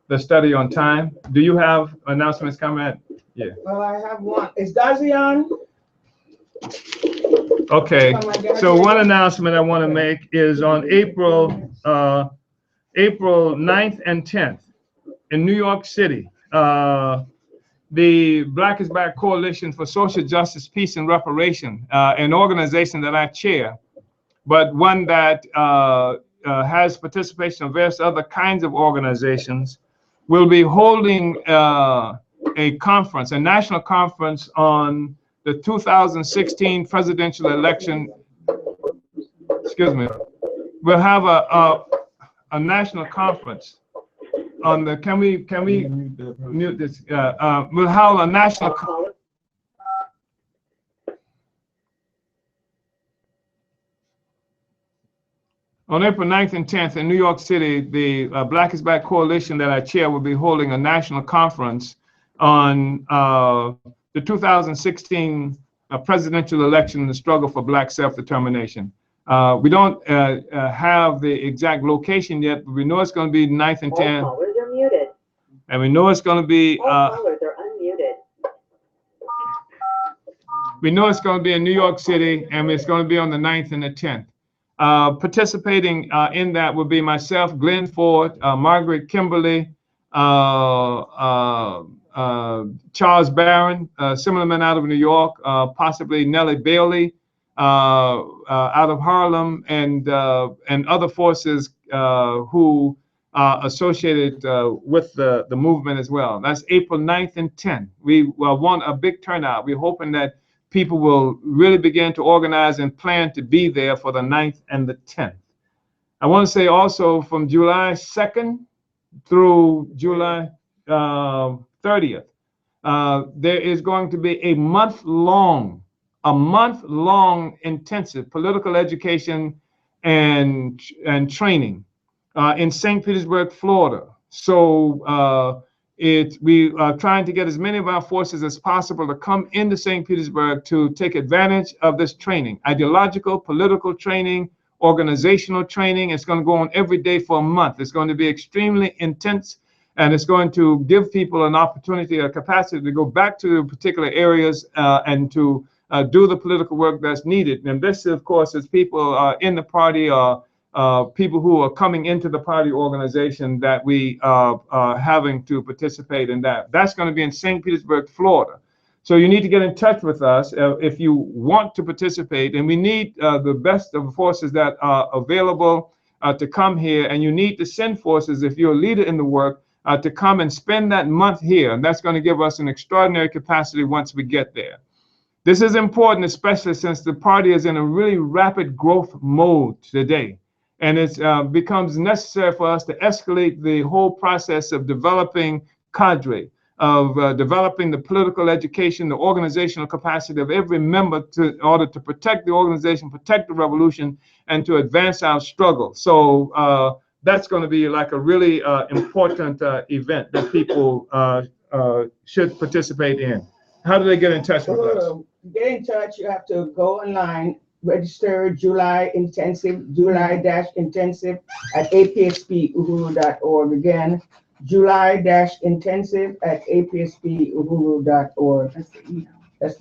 the study on time. Do you have announcements, comrade? Yeah. Well, I have one. Is Dazi on? Okay. So one announcement I want to make is on April 9th and 10th in New York City. The Black is Back Coalition for Social Justice, Peace, and Reparation, an organization that I chair, but one that has participation of various other kinds of organizations, will be holding a conference, a national conference on the 2016 presidential election. Excuse me. We'll have a national conference on the, can we mute this? We'll have a national. On April 9th and 10th in New York City, the Black is Back Coalition that I chair will be holding a national conference on the 2016 presidential election and the struggle for Black self-determination. We don't have the exact location yet, but we know it's going to be 9th and 10th. All callers are muted. And we know it's going to be. All callers are unmuted. We know it's going to be in New York City, and it's going to be on the 9th and the 10th. Participating in that will be myself, Glenn Ford, Margaret Kimberly, Charles Barron, Simmerman out of New York, possibly Nellie Bailey out of Harlem, and other forces who are associated with the movement as well. That's April 9th and 10th. We want a big turnout. We're hoping that people will really begin to organize and plan to be there for the 9th and the 10th. I want to say also from July 2nd through July 30th, there is going to be a month-long intensive political education and training in St. Petersburg, Florida. So we are trying to get as many of our forces as possible to come into St. Petersburg to take advantage of this training, ideological, political training, organizational training. It's going to go on every day for a month. It's going to be extremely intense, and it's going to give people an opportunity, a capacity to go back to particular areas and to do the political work that's needed. And this, of course, is people in the party, people who are coming into the party organization that we are having to participate in that. That's going to be in St. Petersburg, Florida. So you need to get in touch with us if you want to participate. And we need the best of the forces that are available to come here. And you need to send forces, if you're a leader in the work, to come and spend that month here. And that's going to give us an extraordinary capacity once we get there. This is important, especially since the party is in a really rapid growth mode today. And it becomes necessary for us to escalate the whole process of developing cadre, of developing the political education, the organizational capacity of every member in order to protect the organization, protect the revolution, and to advance our struggle. So that's going to be like a really important event that people should participate in. How do they get in touch with us? To get in touch, you have to go online, register July-intensive at apspuhuru.org. Again, July-intensive at apspuhuru.org. That's the email. That's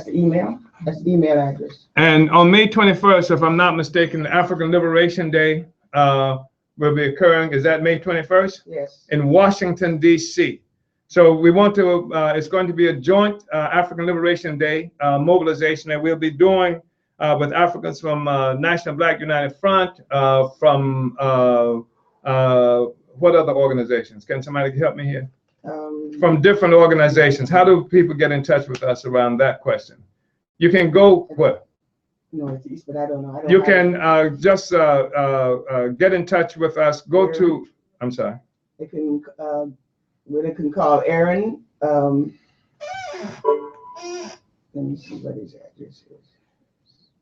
the email. That's email address. And on May 21st, if I'm not mistaken, the African Liberation Day will be occurring. Is that May 21st? Yes. In Washington, D.C. So we want to, it's going to be a joint African Liberation Day mobilization that we'll be doing with Africans from National Black United Front, from what other organizations? Can somebody help me here? From different organizations. How do people get in touch with us around that question? You can go, what? Northeast, but I don't know. You can just get in touch with us. Go to, I'm sorry. They can, they can call Aaron. Let me see what his address is.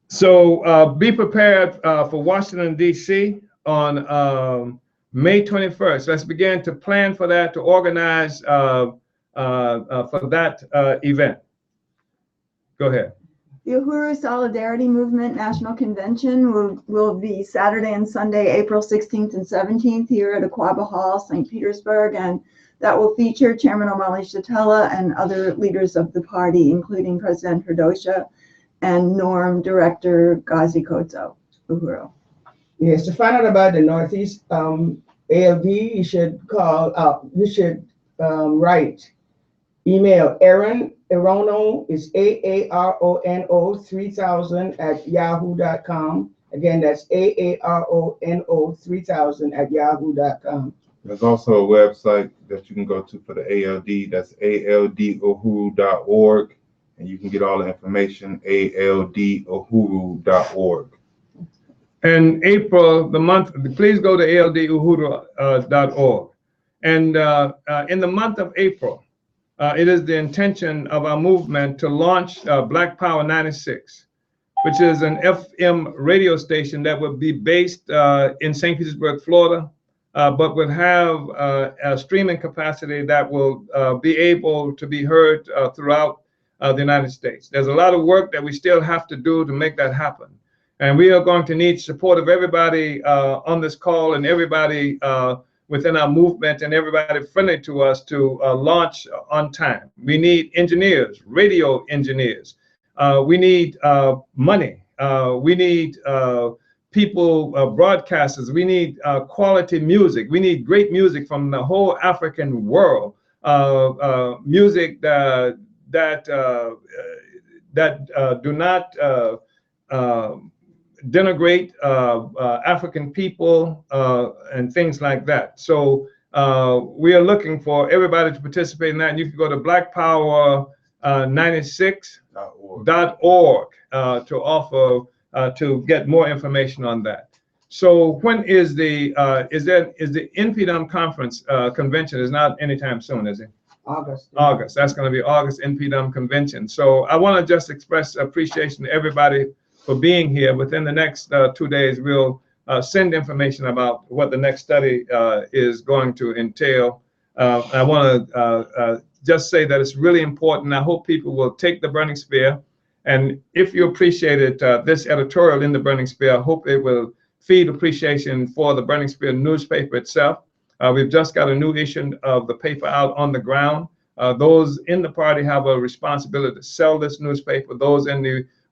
So be prepared for Washington, D.C. on May 21st. Let's begin to plan for that, to organize for that event. Go ahead. The Uhuru Solidarity Movement National Convention will be Saturday and Sunday, April 16th and 17th here at Aquaba Hall, St. Petersburg, and that will feature Chairman Omali Yeshitela and other leaders of the party, including President Herdosha and NORM Director Ghazi Kodzo Uhuru. Yes, to find out about the Northeast ALD, you should call, you should write, email Aaron Arono, is AARONO 3000 at yahoo.com. Again, that's AARONO 3000 at yahoo.com. There's also a website that you can go to for the ALD. That's alduhuru.org, and you can get all the information, alduhuru.org. And April, the month, please go to alduhuru.org. And in the month of April, it is the intention of our movement to launch Black Power 96, which is an FM radio station that will be based in St. Petersburg, Florida, but will have a streaming capacity that will be able to be heard throughout the United States. There's a lot of work that we still have to do to make that happen. And we are going to need support of everybody on this call and everybody within our movement and everybody friendly to us to launch on time. We need engineers, radio engineers. We need money. We need people, broadcasters. We need quality music. We need great music from the whole African world. Music that do not denigrate African people and things like that. So we are looking for everybody to participate in that. And you can go to blackpower96.org to offer to get more information on that. So when is the NPDUM conference convention? Is not anytime soon, is it? August. August. That's going to be August NPDUM convention. So I want to just express appreciation to everybody for being here. Within the next 2 days, we'll send information about what the next study is going to entail. I want to just say that it's really important. I hope people will take the Burning Spear, and if you appreciated this editorial in the Burning Spear, I hope it will feed appreciation for the Burning Spear newspaper itself. We've just got a new issue of the paper out on the ground. Those in the party have a responsibility to sell this newspaper. Those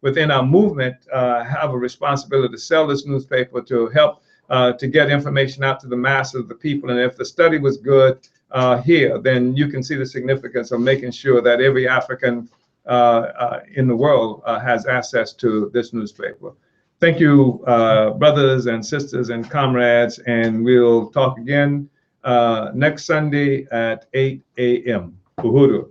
within our movement have a responsibility to sell this newspaper to help to get information out to the masses of the people. And if the study was good here, then you can see the significance of making sure that every African in the world has access to this newspaper. Thank you, brothers and sisters and comrades, and we'll talk again next Sunday at 8 a.m. Uhuru.